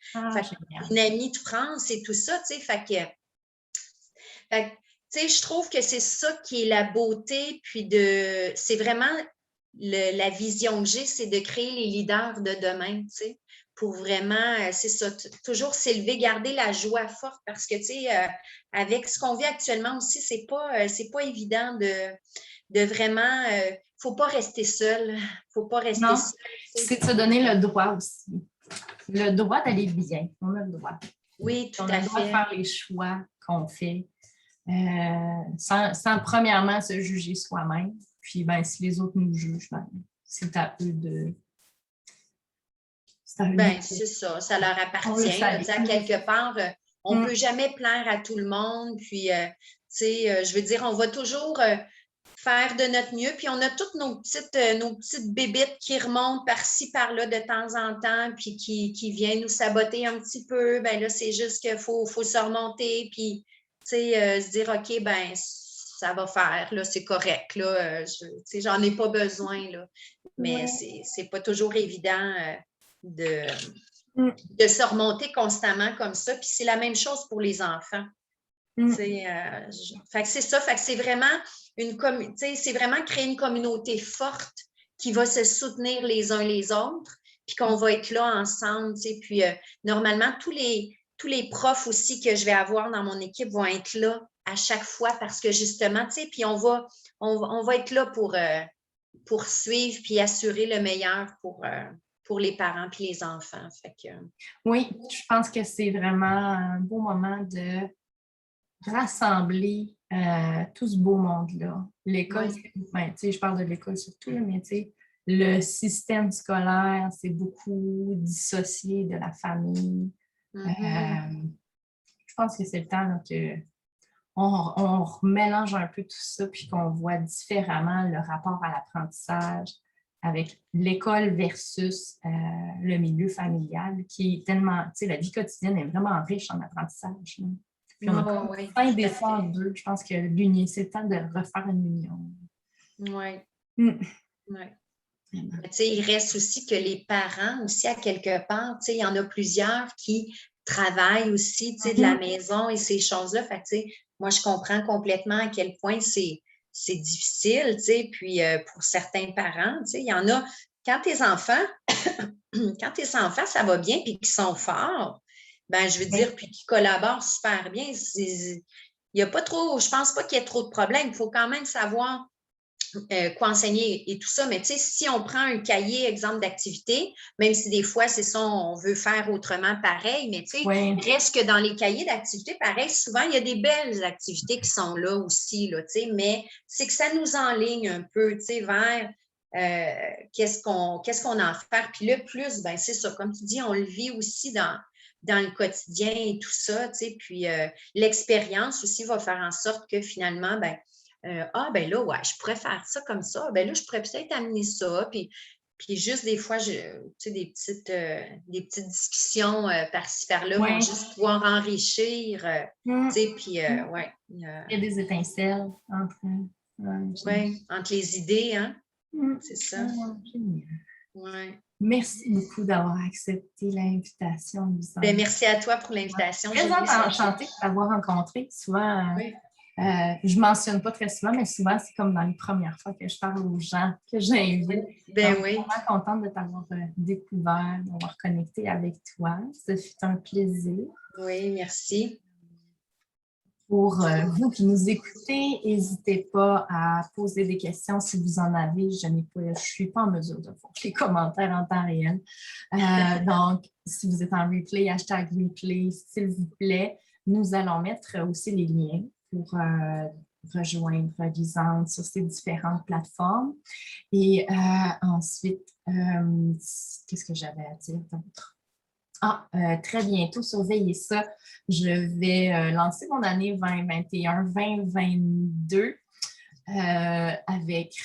Une amie de France et tout ça, tu sais. Fait que, tu sais, je trouve que c'est ça qui est la beauté, puis c'est vraiment la vision que j'ai, c'est de créer les leaders de demain, tu sais, pour vraiment, c'est ça, toujours s'élever, garder la joie forte, parce que, tu sais, avec ce qu'on vit actuellement aussi, c'est pas évident de vraiment, faut pas rester seul, faut pas rester seul. C'est de se donner le droit aussi, le droit d'aller bien, on a le droit. Oui, tout à fait. On a le droit de faire les choix qu'on fait, sans premièrement se juger soi-même. Puis, ben, si les autres nous jugent, ben, c'est à eux de... Ben, c'est ça, ça leur appartient. Là, à quelque part, on ne peut jamais plaire à tout le monde. Puis, tu sais, je veux dire, on va toujours faire de notre mieux. Puis, on a toutes nos petites bébites qui remontent par-ci, par-là de temps en temps, puis qui viennent nous saboter un petit peu. Ben là, c'est juste qu'il faut se remonter, puis, tu sais, se dire, OK, ben, ça va faire, là, c'est correct, là. Tu sais, j'en ai pas besoin, là. Mais c'est pas toujours évident. De se remonter constamment comme ça. Puis c'est la même chose pour les enfants. Fait que c'est ça. Fait que c'est vraiment c'est vraiment créer une communauté forte qui va se soutenir les uns les autres, puis qu'on va être là ensemble. Puis normalement, tous les profs aussi que je vais avoir dans mon équipe vont être là à chaque fois parce que justement, puis on va être là pour suivre puis assurer le meilleur pour les parents et les enfants. Fait que... Oui, je pense que c'est vraiment un beau moment de rassembler tout ce beau monde-là. L'école, je parle de l'école surtout, mais le système scolaire, c'est beaucoup dissocié de la famille. Je pense que c'est le temps là, qu'on remélange un peu tout ça puis qu'on voit différemment le rapport à l'apprentissage avec l'école versus le milieu familial qui est tellement, la vie quotidienne est vraiment riche en apprentissage. Là. Puis on a plein d'efforts d'eux. Je pense que c'est le temps de refaire une union. Oui. Il reste aussi que les parents aussi, à quelque part, il y en a plusieurs qui travaillent aussi de la maison et ces choses-là. Fait moi, je comprends complètement à quel point c'est difficile, puis pour certains parents, il y en a, quand tes enfants, ça va bien puis qu'ils sont forts, ben je veux dire, puis qu'ils collaborent super bien, il n'y a pas trop, je pense pas qu'il y ait trop de problèmes. Il faut quand même savoir quoi enseigner et tout ça, mais si on prend un cahier, exemple d'activité, même si des fois, c'est ça, on veut faire autrement pareil, mais reste que dans les cahiers d'activité, pareil, souvent, il y a des belles activités qui sont là aussi, là, mais c'est que ça nous enligne un peu, vers qu'est-ce qu'on a à faire. Puis le plus, ben c'est ça, comme tu dis, on le vit aussi dans le quotidien et tout ça, tu sais, puis l'expérience aussi va faire en sorte que finalement, ben là, ouais, je pourrais faire ça comme ça, ben là, je pourrais peut-être amener ça, puis juste des fois, tu sais, des petites discussions par-ci, par-là vont Oui. juste pouvoir enrichir, tu sais, puis ouais. Il y a des étincelles entre, Entre les idées, hein, Mm. c'est ça. Génial. Ouais. Merci beaucoup d'avoir accepté l'invitation, Lisa. Ben, merci à toi pour l'invitation. Très enchantée de t'avoir rencontré. Souvent, Oui. je ne mentionne pas très souvent, mais souvent, c'est comme dans les premières fois que je parle aux gens que j'invite. Ben Donc, oui. Je suis vraiment contente de t'avoir découvert, d'avoir connecté avec toi. Ce fut un plaisir. Oui, merci. Pour vous qui nous écoutez, n'hésitez pas à poser des questions si vous en avez. Je ne suis pas en mesure de voir les commentaires en temps réel. Donc, si vous êtes en replay, hashtag replay, s'il vous plaît. Nous allons mettre aussi les liens pour rejoindre Lisande sur ces différentes plateformes. Et ensuite, qu'est-ce que j'avais à dire d'autre? Très bientôt, surveillez ça. Je vais lancer mon année 2021-2022 avec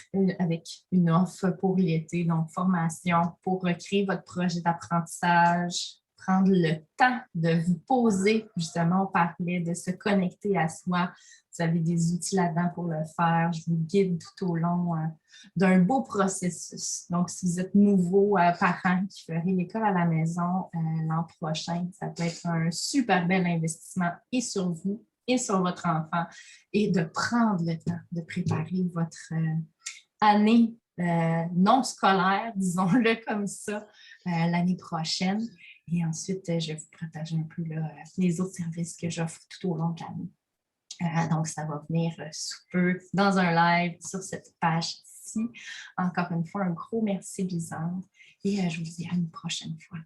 une offre pour l'été, donc formation pour créer votre projet d'apprentissage, prendre le temps de vous poser. Justement, on parlait de se connecter à soi. Vous avez des outils là-dedans pour le faire. Je vous guide tout au long d'un beau processus. Donc, si vous êtes nouveau parent qui ferait l'école à la maison l'an prochain, ça peut être un super bel investissement et sur vous et sur votre enfant et de prendre le temps de préparer votre année non scolaire, disons-le comme ça, l'année prochaine. Et ensuite, je vais vous partager un peu les autres services que j'offre tout au long de l'année. Donc, ça va venir sous peu dans un live sur cette page-ci. Encore une fois, un gros merci, Lisande. Et je vous dis à une prochaine fois.